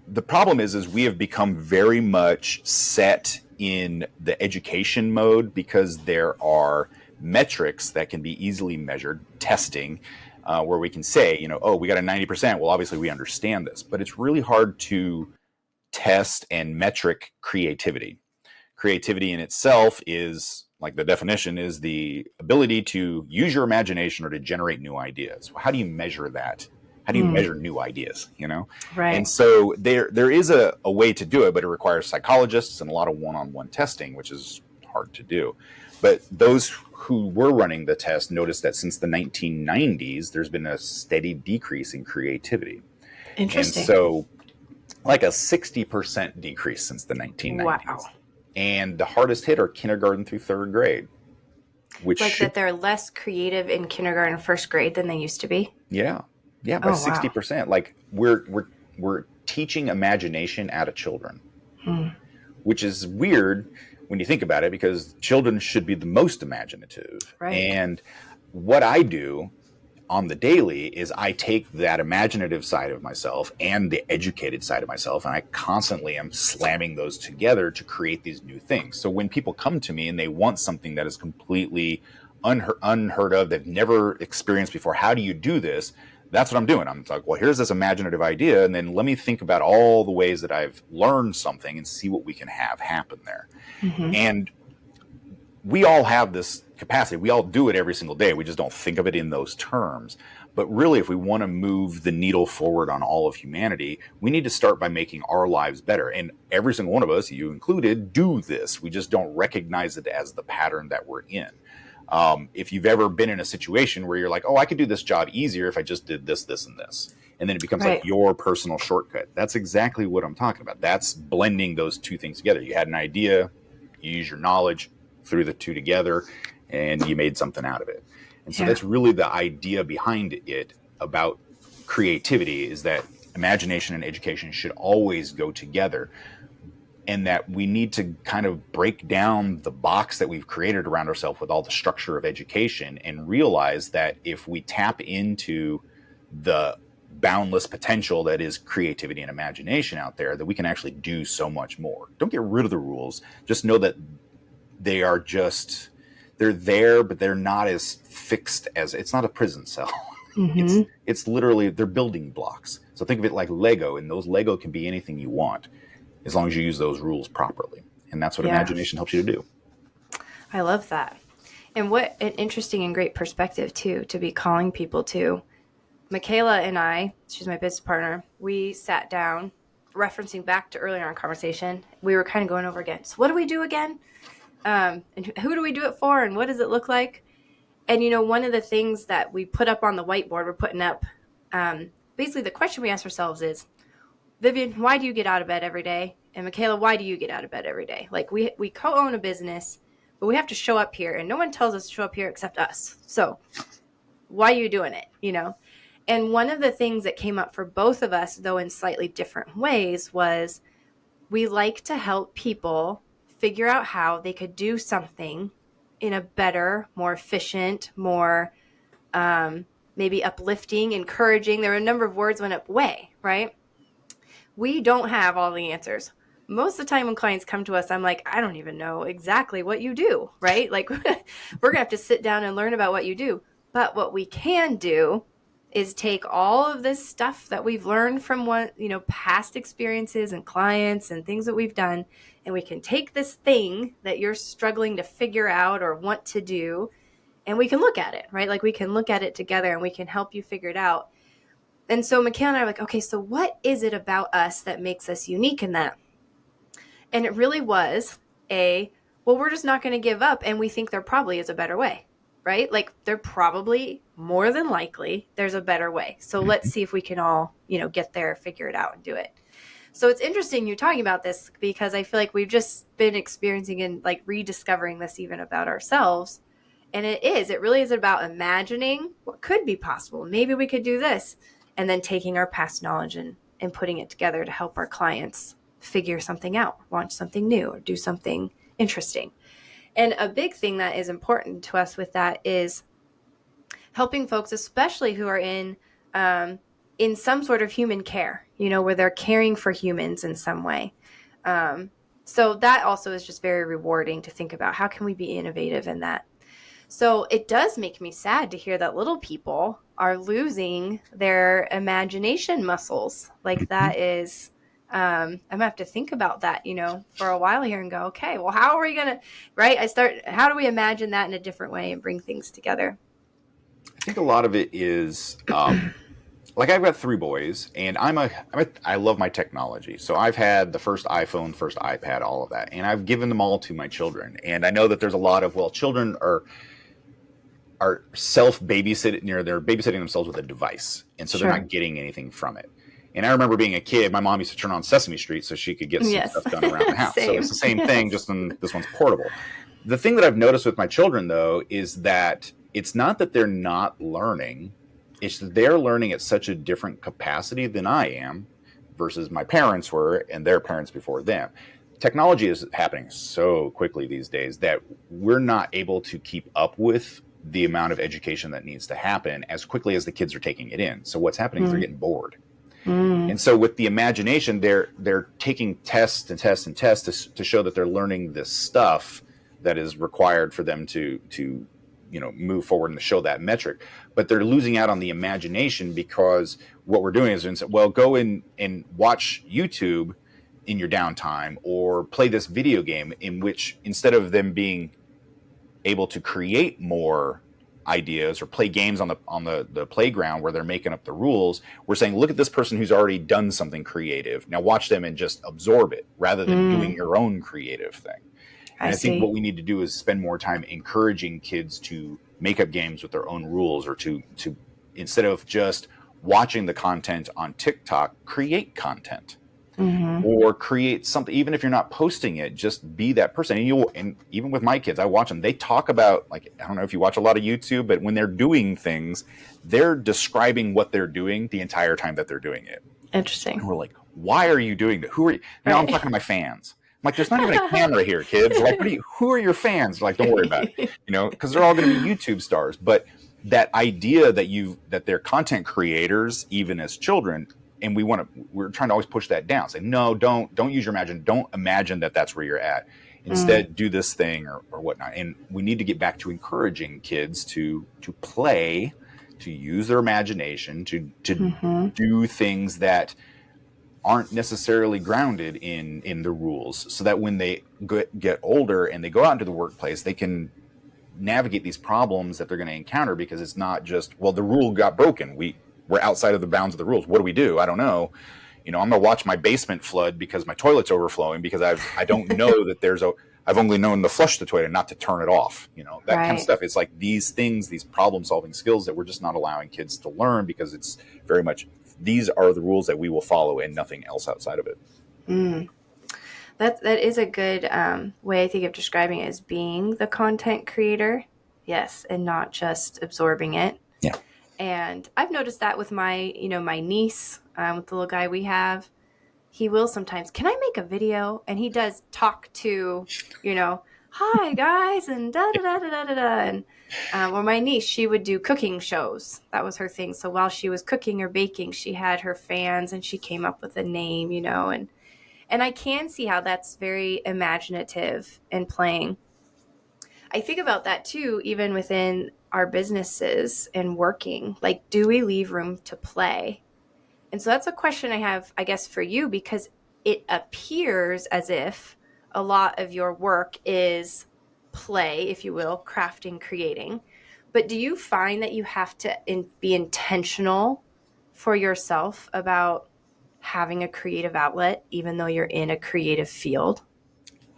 the problem is we have become very much set in the education mode because there are metrics that can be easily measured, testing, where we can say, you know, oh, we got a 90%. Well, obviously we understand this, but it's really hard to test and metric creativity. Creativity in itself is, like the definition, is the ability to use your imagination or to generate new ideas. How do you measure that? How do you measure new ideas, you know? Right. And so there is a way to do it, but it requires psychologists and a lot of one-on-one testing, which is hard to do. But those who were running the test noticed that since the 1990s, there's been a steady decrease in creativity. Interesting. And so like a 60% decrease since the 1990s. Wow. And the hardest hit are kindergarten through third grade. Which Like that they're less creative in kindergarten and first grade than they used to be? Yeah. Yeah, by Oh, 60%. wow. Like we're teaching imagination out of children. Which is weird when you think about it, because children should be the most imaginative. Right. And what I do on the daily is I take that imaginative side of myself and the educated side of myself, and I constantly am slamming those together to create these new things. So when people come to me and they want something that is completely unheard of, they've never experienced before, how do you do this? That's what I'm doing. I'm like, well, here's this imaginative idea, and then let me think about all the ways that I've learned something and see what we can have happen there. And we all have this capacity. We all do it every single day. We just don't think of it in those terms. But really, if we want to move the needle forward on all of humanity, we need to start by making our lives better. And every single one of us, you included, do this. We just don't recognize it as the pattern that we're in. If you've ever been in a situation where you're like, oh, I could do this job easier if I just did this, this, and this. And then it becomes like your personal shortcut. That's exactly what I'm talking about. That's blending those two things together. You had an idea, you use your knowledge, threw the two together, and you made something out of it. And so that's really the idea behind it about creativity, is that imagination and education should always go together, and that we need to kind of break down the box that we've created around ourselves with all the structure of education and realize that if we tap into the boundless potential that is creativity and imagination out there, that we can actually do so much more. Don't get rid of the rules. Just know that they are just, they're there, but they're not as fixed as, it's not a prison cell. It's literally, they're building blocks. So think of it like Lego, and those Lego can be anything you want as long as you use those rules properly. And that's what imagination helps you to do. I love that. And what an interesting and great perspective too, to be calling people to. Michaela and I, she's my business partner, we sat down, referencing back to earlier in our conversation. We were kind of going over again. So what do we do again? And who do we do it for? And what does it look like? And, you know, one of the things that we put up on the whiteboard, we're putting up, basically the question we ask ourselves is, Vivian, why do you get out of bed every day? And Michaela, why do you get out of bed every day? Like we co-own a business, but we have to show up here, and no one tells us to show up here except us. So why are you doing it? You know? And one of the things that came up for both of us, though in slightly different ways, was we like to help people figure out how they could do something in a better, more efficient, more maybe uplifting, encouraging. There were a number of words went up way, right? We don't have all the answers. Most of the time when clients come to us, I'm like, I don't even know exactly what you do, right? Like we're going to have to sit down and learn about what you do. But what we can do is take all of this stuff that we've learned from past experiences and clients and things that we've done, and we can take this thing that you're struggling to figure out or want to do, and we can look at it, right? Like we can look at it together and we can help you figure it out. And so Michaela and I are like, okay, so what is it about us that makes us unique in that? And it really was well, we're just not going to give up. And we think there probably is a better way, right? Like there probably, more than likely, there's a better way. So let's see if we can all, get there, figure it out and do it. So it's interesting you're talking about this because I feel like we've just been experiencing and like rediscovering this even about ourselves. And it really is about imagining what could be possible. Maybe we could do this. And then taking our past knowledge and putting it together to help our clients figure something out, launch something new, or do something interesting. And a big thing that is important to us with that is helping folks, especially who are in some sort of human care, where they're caring for humans in some way. So that also is just very rewarding to think about. How can we be innovative in that? So it does make me sad to hear that little people are losing their imagination muscles. Like that is, I'm gonna have to think about that, for a while here and go, okay, well, how are we gonna, right? How do we imagine that in a different way and bring things together? I think a lot of it is, like I've got 3 boys, and I love my technology. So I've had the first iPhone, first iPad, all of that, and I've given them all to my children. And I know that there's a lot of, children are self-babysitting, they're babysitting themselves with a device. And so they're not getting anything from it. And I remember being a kid, my mom used to turn on Sesame Street so she could get some stuff done around the house. So it's the same thing, just this one's portable. The thing that I've noticed with my children, though, is that it's not that they're not learning. It's that they're learning at such a different capacity than I am versus my parents were and their parents before them. Technology is happening so quickly these days that we're not able to keep up with the amount of education that needs to happen as quickly as the kids are taking it in. So what's happening is they're getting bored. And so with the imagination, they're taking tests and tests and tests to show that they're learning this stuff that is required for them to move forward and to show that metric. But they're losing out on the imagination because what we're doing is, go in and watch YouTube in your downtime or play this video game, in which instead of them being able to create more ideas or play games on the playground where they're making up the rules, we're saying, look at this person who's already done something creative. Now watch them and just absorb it rather than doing your own creative thing. And I think what we need to do is spend more time encouraging kids to make up games with their own rules, or to instead of just watching the content on TikTok, create content. Or create something. Even if you're not posting it, just be that person. And even with my kids, I watch them. They talk about, like, I don't know if you watch a lot of YouTube, but when they're doing things, they're describing what they're doing the entire time that they're doing it. Interesting. And we're like, why are you doing that? Who are you? Now I'm talking to my fans. I'm like, there's not even a camera here, kids. Like, who are your fans? Like, don't worry about it. Because they're all going to be YouTube stars. But that idea that they're content creators, even as children, and we're trying to always push that down. Say, no, don't use your imagination. Don't imagine that that's where you're at. Instead, do this thing or whatnot. And we need to get back to encouraging kids to play, to use their imagination, to do things that aren't necessarily grounded in the rules, so that when they get older and they go out into the workplace, they can navigate these problems that they're going to encounter, because it's not just, the rule got broken. We're outside of the bounds of the rules. What do we do? I don't know. I'm going to watch my basement flood because my toilet's overflowing, because I don't know that I've only known to flush the toilet and not to turn it off. That kind of stuff. It's like these things, these problem solving skills that we're just not allowing kids to learn, because it's very much, these are the rules that we will follow and nothing else outside of it. That is a good way, I think, of describing it, as being the content creator. Yes. And not just absorbing it. Yeah. And I've noticed that with my niece, with the little guy we have. He will sometimes, can I make a video? And he does talk to, hi guys, and da da da da da da. And or my niece, she would do cooking shows. That was her thing. So while she was cooking or baking, she had her fans, and she came up with a name, and I can see how that's very imaginative and playing. I think about that too, even within our businesses and working. Like, do we leave room to play? And so that's a question I have, I guess, for you, because it appears as if a lot of your work is play, if you will, crafting, creating. But do you find that you have to be intentional for yourself about having a creative outlet, even though you're in a creative field?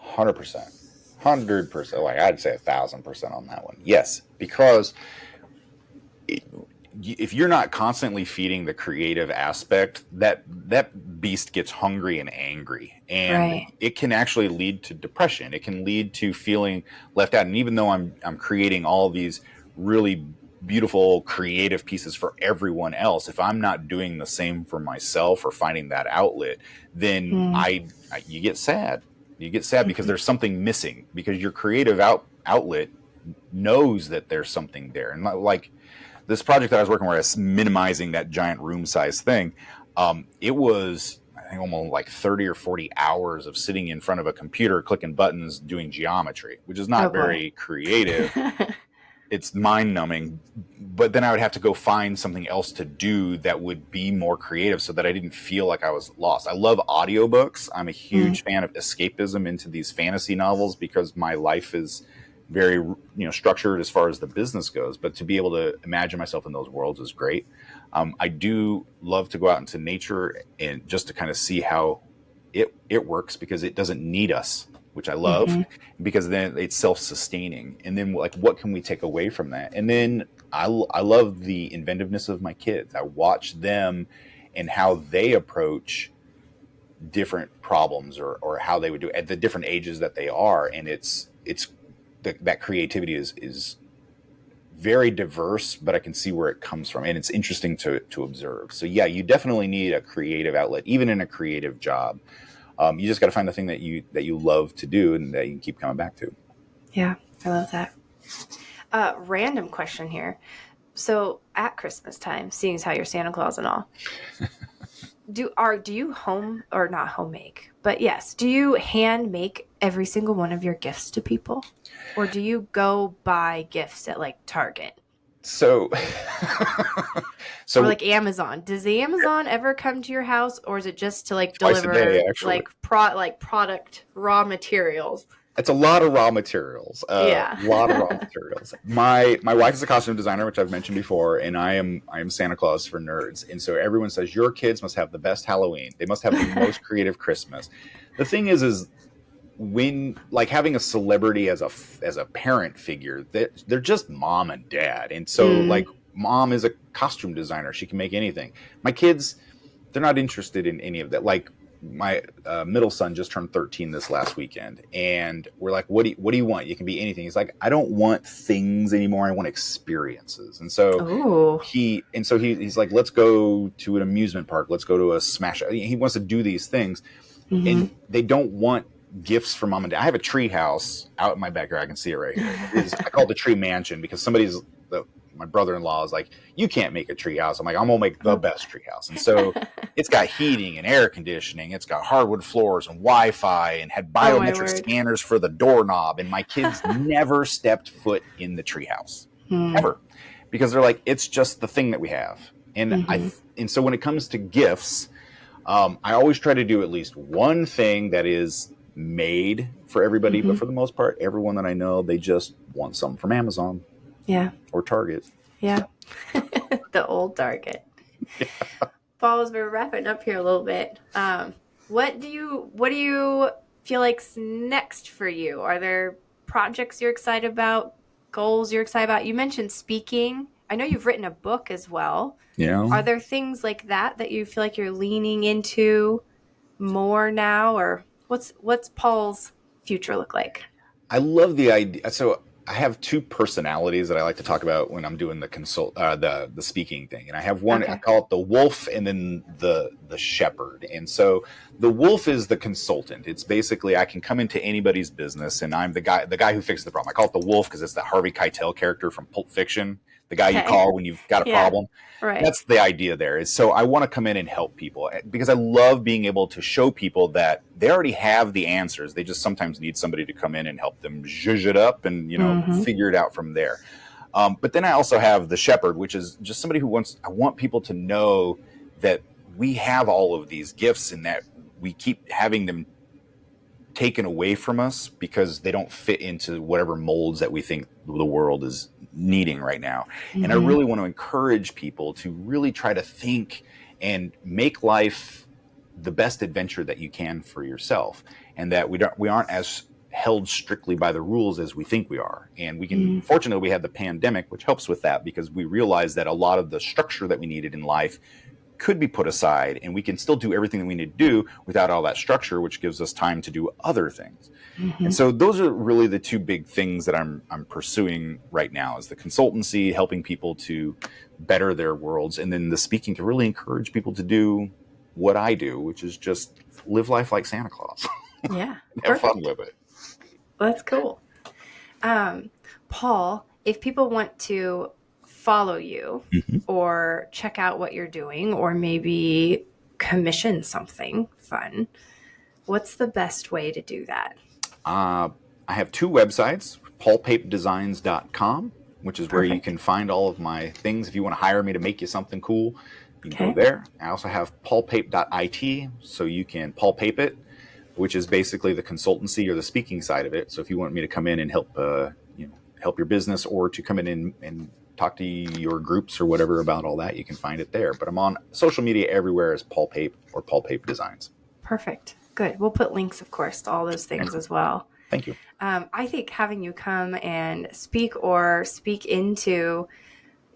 100%. 100%. Like I'd say 1,000% on that one. Yes, because if you're not constantly feeding the creative aspect, that beast gets hungry and angry, and Right. it can actually lead to depression. It can lead to feeling left out. And even though I'm creating all these really beautiful creative pieces for everyone else, if I'm not doing the same for myself or finding that outlet, then Mm. you get sad. You get sad because there's something missing, because your creative outlet knows that there's something there. And like this project that I was working where I was minimizing that giant room size thing, it was, I think, almost like 30 or 40 hours of sitting in front of a computer, clicking buttons, doing geometry, which is not very creative. It's mind numbing. But then I would have to go find something else to do that would be more creative so that I didn't feel like I was lost. I love audiobooks. I'm a huge fan of escapism into these fantasy novels because my life is very, structured as far as the business goes. But to be able to imagine myself in those worlds is great. I do love to go out into nature and just to kind of see how it works, because it doesn't need us, which I love, because then it's self-sustaining. And then like, what can we take away from that? And then I love the inventiveness of my kids. I watch them and how they approach different problems or how they would do it at the different ages that they are. And that creativity is very diverse, but I can see where it comes from, and it's interesting to observe. So yeah, you definitely need a creative outlet, even in a creative job. You just got to find the thing that you love to do and that you can keep coming back to. Yeah, I love that. Random question here. So at Christmas time, seeing as how you're Santa Claus and all, do you home or not home make, but yes, do you hand make every single one of your gifts to people, or do you go buy gifts at like Target? So, or like Amazon? Does the Amazon ever come to your house, or is it just to like twice deliver a day, actually. like product raw materials? It's a lot of raw materials. Yeah. A lot of raw materials. My wife is a costume designer, which I've mentioned before, and I am Santa Claus for nerds. And so everyone says your kids must have the best Halloween. They must have the most creative Christmas. The thing is when like having a celebrity as a parent figure, they're just mom and dad. And so like mom is a costume designer. She can make anything. My kids, they're not interested in any of that. Like my middle son just turned 13 this last weekend, and we're like, what do you want? You can be anything. He's like, I don't want things anymore. I want experiences. And so he's like, let's go to an amusement park. Let's go to a smash. He wants to do these things, and they don't want gifts from mom and dad. I have a tree house out in my backyard. I can see it right here. I call it the tree mansion because my brother-in-law is like, you can't make a tree house. I'm like, I'm gonna make the best tree house. And so it's got heating and air conditioning. It's got hardwood floors and Wi-Fi and had biometric scanners for the doorknob. And my kids never stepped foot in the tree house ever, because they're like, it's just the thing that we have. And and so when it comes to gifts, I always try to do at least one thing that is made for everybody, but for the most part, everyone that I know, they just want something from Amazon. Yeah. Or Target. Yeah. The old Target. Yeah. Paul, as we're wrapping up here a little bit, what do you feel like's next for you? Are there projects you're excited about, goals you're excited about? You mentioned speaking. I know you've written a book as well. Yeah. Are there things like that you feel like you're leaning into more now, or what's Paul's future look like? I love the idea. So I have two personalities that I like to talk about when I'm doing the speaking thing. And I have one, I call it the wolf, and then the shepherd. And so the wolf is the consultant. It's basically, I can come into anybody's business and I'm the guy who fixes the problem. I call it the wolf because it's the Harvey Keitel character from Pulp Fiction, the guy you call when you've got a problem. Right. That's the idea there. Is so I want to come in and help people because I love being able to show people that they already have the answers. They just sometimes need somebody to come in and help them zhuzh it up and figure it out from there. But then I also have the shepherd, which is just somebody I want people to know that we have all of these gifts and that we keep having them taken away from us because they don't fit into whatever molds that we think the world needing right now. And I really want to encourage people to really try to think and make life the best adventure that you can for yourself, and that we aren't as held strictly by the rules as we think we are. And we can, fortunately, we had the pandemic, which helps with that, because we realized that a lot of the structure that we needed in life could be put aside, and we can still do everything that we need to do without all that structure, which gives us time to do other things. And so those are really the two big things that I'm pursuing right now, is the consultancy, helping people to better their worlds, and then the speaking to really encourage people to do what I do, which is just live life like Santa Claus. Yeah. Have fun with it. That's cool. Paul, if people want to follow you or check out what you're doing, or maybe commission something fun, what's the best way to do that? I have two websites, paulpapedesigns.com, which is where you can find all of my things. If you want to hire me to make you something cool, you can go there. I also have paulpape.it, so you can Paul Pape it, which is basically the consultancy or the speaking side of it. So if you want me to come in and help help your business, or to come in and talk to your groups or whatever about all that, you can find it there. But I'm on social media everywhere as Paul Pape or Paul Pape Designs. Perfect. Good. We'll put links, of course, to all those things as well. Thank you. I think having you come and speak into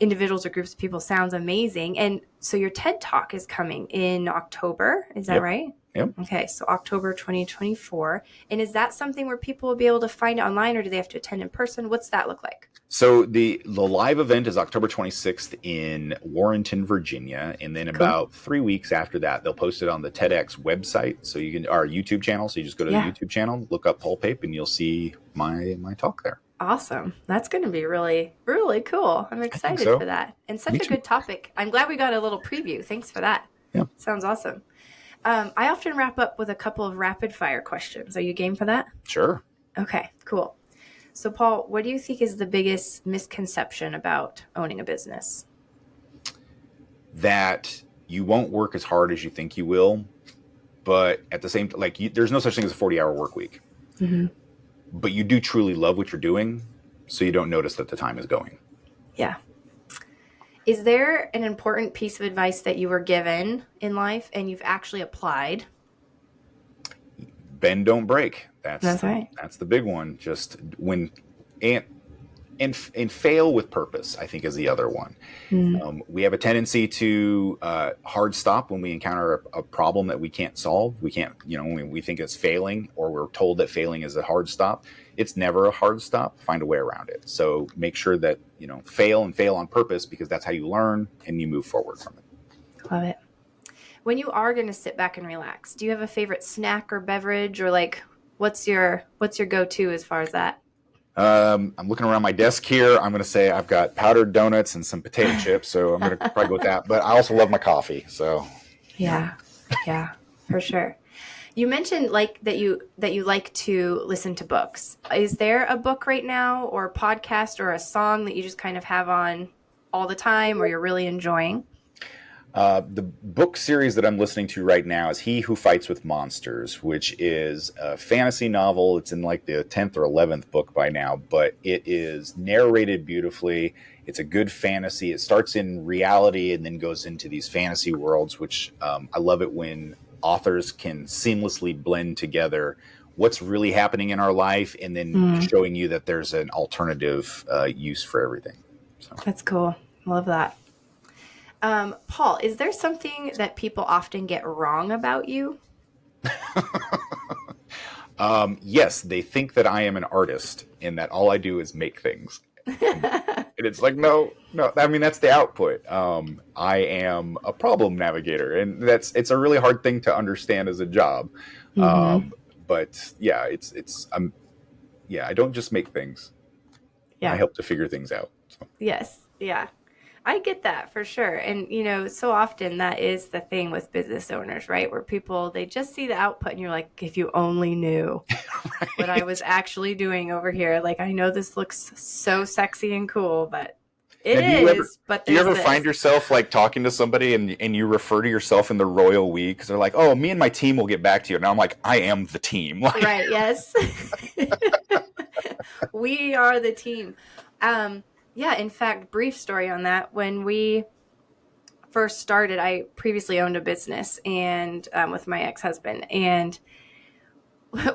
individuals or groups of people sounds amazing. And so your TED Talk is coming in October. Is that right? Yep. Okay. So October 2024. And is that something where people will be able to find it online, or do they have to attend in person? What's that look like? So the live event is October 26th in Warrenton, Virginia. And then about 3 weeks after that, they'll post it on the TEDx website. So you can, our YouTube channel. So you just go to the YouTube channel, look up Paul Pape, and you'll see my talk there. Awesome. That's going to be really, really cool. I'm excited for that. And such a good topic. I'm glad we got a little preview. Thanks for that. Yeah. Sounds awesome. I often wrap up with a couple of rapid fire questions. Are you game for that? Sure. Okay, cool. So Paul, what do you think is the biggest misconception about owning a business? That you won't work as hard as you think you will, but at the same time, there's no such thing as a 40-hour work week. But you do truly love what you're doing, so you don't notice that the time is going. Yeah. Is there an important piece of advice that you were given in life and you've actually applied? Bend, don't break. That's right. That's the big one. Just when and fail with purpose, I think, is the other one. We have a tendency to hard stop when we encounter a problem that we can't solve. We can't, when we think it's failing, or we're told that failing is a hard stop. It's never a hard stop. Find a way around it. So make sure that, fail on purpose, because that's how you learn and you move forward from it. Love it. When you are going to sit back and relax, do you have a favorite snack or beverage, or what's your go-to as far as that? I'm looking around my desk here. I'm going to say I've got powdered donuts and some potato chips, so I'm going to probably go with that. But I also love my coffee. So yeah, for sure. You mentioned that you like to listen to books. Is there a book right now, or a podcast, or a song that you just kind of have on all the time, or you're really enjoying? The book series that I'm listening to right now is He Who Fights with Monsters, which is a fantasy novel. It's in the 10th or 11th book by now, but it is narrated beautifully. It's a good fantasy. It starts in reality and then goes into these fantasy worlds, which I love it when authors can seamlessly blend together what's really happening in our life and then showing you that there's an alternative use for everything. So. That's cool. Love that. Paul, is there something that people often get wrong about you? Yes, they think that I am an artist and that all I do is make things. And it's no, I mean, that's the output. I am a problem navigator, and it's a really hard thing to understand as a job. But yeah, I don't just make things. Yeah. I help to figure things out. So. Yes. Yeah. I get that for sure. And, so often that is the thing with business owners, right? Where people, they just see the output and you're like, if you only knew right. what I was actually doing over here. I know this looks so sexy and cool, but it is. Do you ever find yourself talking to somebody and you refer to yourself in the royal we? Because they're like, oh, me and my team will get back to you. And I'm like, I am the team. Right. Yes. We are the team. Yeah, in fact, brief story on that. When we first started, I previously owned a business and with my ex-husband, and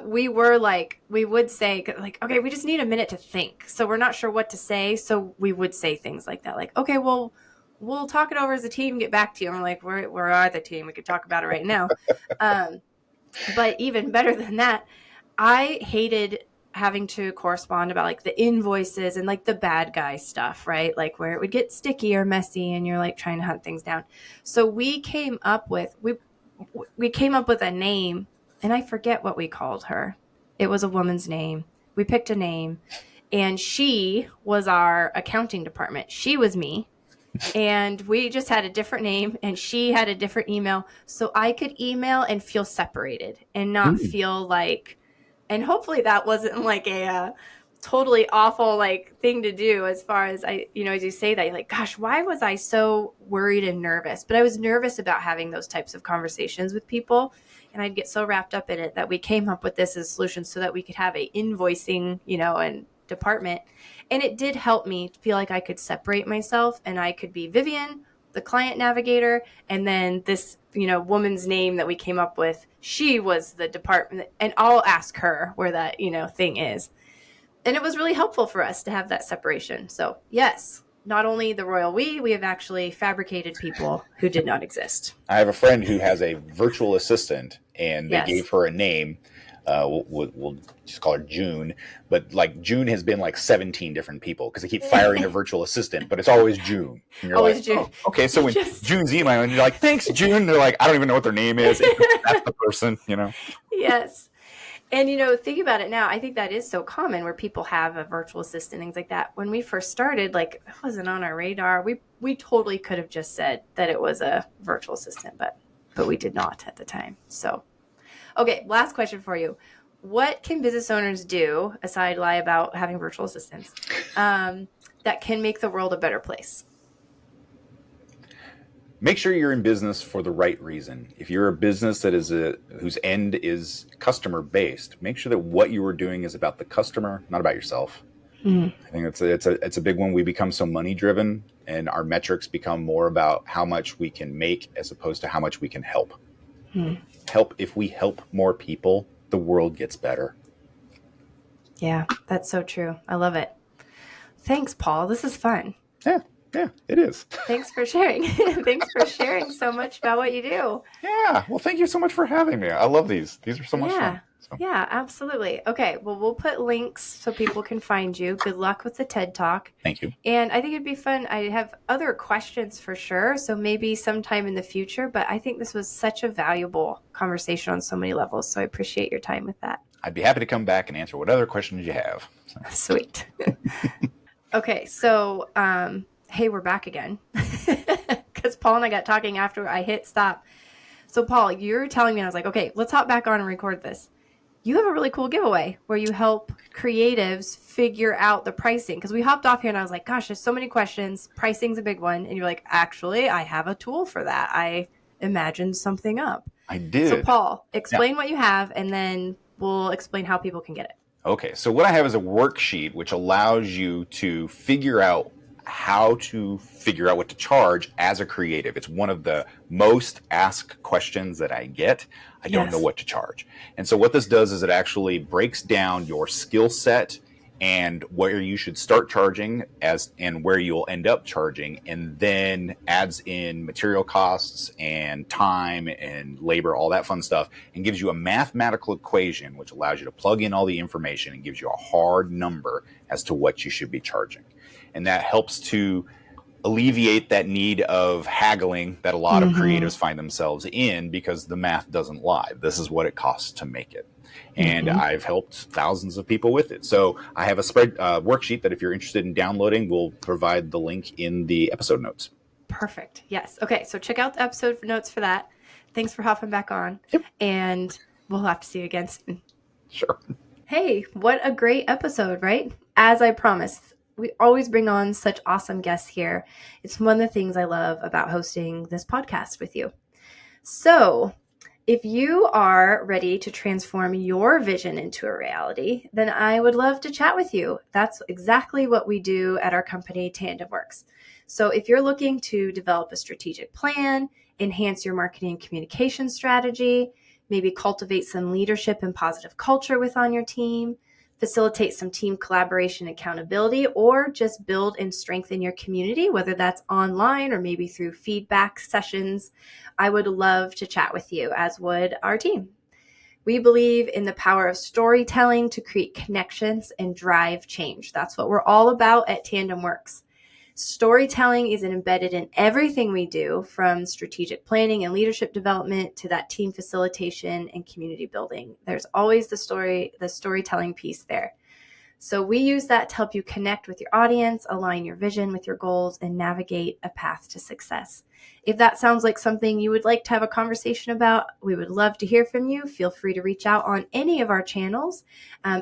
we would say like, okay, we just need a minute to think. So we're not sure what to say. So we would say things like that, like, okay, well, we'll talk it over as a team, get back to you. And we're like, we're the team. We could talk about it right now. But even better than that, I hated having to correspond about like the invoices and like the bad guy stuff, right? Like where it would get sticky or messy and you're like trying to hunt things down. So we came up with a name, and I forget what we called her. It was a woman's name. We picked a name, and she was our accounting department. She was me. And we just had a different name, and she had a different email. So I could email and feel separated and not feel like, and hopefully that wasn't like a totally awful like thing to do, as far as as you say that, you're like, gosh, why was I so worried and nervous? But I was nervous about having those types of conversations with people, and I'd get so wrapped up in it that we came up with this as a solution so that we could have a invoicing, and department. And it did help me feel like I could separate myself, and I could be Vivian, the client navigator, and then this, woman's name that we came up with, she was the department, and I'll ask her where that, thing is. And it was really helpful for us to have that separation. So yes, not only the royal we have actually fabricated people who did not exist. I have a friend who has a virtual assistant, and they Yes. gave her a name. We'll just call her June, but like June has been like 17 different people because they keep firing their virtual assistant, but it's always June. And you're Always like, June. oh, okay, so when June's emailing, and you're like, thanks, June. They're like, I don't even know what their name is. That's the person, Yes. And, think about it now. I think that is so common where people have a virtual assistant, things like that. When we first started, like, it wasn't on our radar. We totally could have just said that it was a virtual assistant, but we did not at the time. So, okay, last question for you. What can business owners do, aside lie about having virtual assistants, that can make the world a better place? Make sure you're in business for the right reason. If you're a business that is whose end is customer based, make sure that what you are doing is about the customer, not about yourself. I think it's a big one. We become so money driven, and our metrics become more about how much we can make as opposed to how much we can help. If we help more people, the world gets better. Yeah, that's so true. I love it. Thanks, Paul. This is fun. Yeah, it is. Thanks for sharing. Thanks for sharing so much about what you do. Yeah. Well, thank you so much for having me. I love these. These are so much fun. So. Yeah, absolutely. Okay. Well, we'll put links so people can find you. Good luck with the TED Talk. Thank you. And I think it'd be fun. I have other questions for sure. So maybe sometime in the future, but I think this was such a valuable conversation on so many levels. So I appreciate your time with that. I'd be happy to come back and answer what other questions you have. So. Sweet. Okay. So, hey, we're back again because Paul and I got talking after I hit stop. So Paul, you're telling me, and I was like, okay, let's hop back on and record this. You have a really cool giveaway where you help creatives figure out the pricing. Because we hopped off here and I was like, gosh, there's so many questions. Pricing's a big one. And you're like, actually, I have a tool for that. I imagined something up. I did. So Paul, explain what you have, and then we'll explain how people can get it. Okay, so what I have is a worksheet which allows you to figure out how to figure out what to charge as a creative. It's one of the most asked questions that I get. I don't know what to charge. And so what this does is it actually breaks down your skill set and where you should start charging and where you'll end up charging, and then adds in material costs and time and labor, all that fun stuff, and gives you a mathematical equation which allows you to plug in all the information and gives you a hard number as to what you should be charging. And that helps to alleviate that need of haggling that a lot of creatives find themselves in because the math doesn't lie. This is what it costs to make it. And I've helped thousands of people with it. So I have a worksheet that if you're interested in downloading, we'll provide the link in the episode notes. Perfect. Yes. Okay. So check out the episode notes for that. Thanks for hopping back on. Yep. And we'll have to see you again soon. Sure. Hey, what a great episode, right? As I promised, we always bring on such awesome guests here. It's one of the things I love about hosting this podcast with you. So If you are ready to transform your vision into a reality, then I would love to chat with you. That's exactly what we do at our company, TandemWorks. So if you're looking to develop a strategic plan, enhance your marketing and communication strategy, maybe cultivate some leadership and positive culture within your team, facilitate some team collaboration and accountability, or just build and strengthen your community, whether that's online or maybe through feedback sessions, I would love to chat with you, as would our team. We believe in the power of storytelling to create connections and drive change. That's what we're all about at TandemWorks. Storytelling is embedded in everything we do, from strategic planning and leadership development to that team facilitation and community building. There's always the storytelling piece there. So we use that to help you connect with your audience, align your vision with your goals, and navigate a path to success. If that sounds like something you would like to have a conversation about, we would love to hear from you. Feel free to reach out on any of our channels.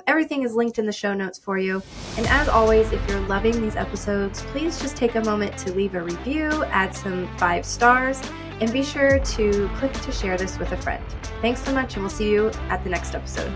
Everything is linked in the show notes for you. And as always, if you're loving these episodes, please just take a moment to leave a review, add some 5 stars, and be sure to click to share this with a friend. Thanks so much, and we'll see you at the next episode.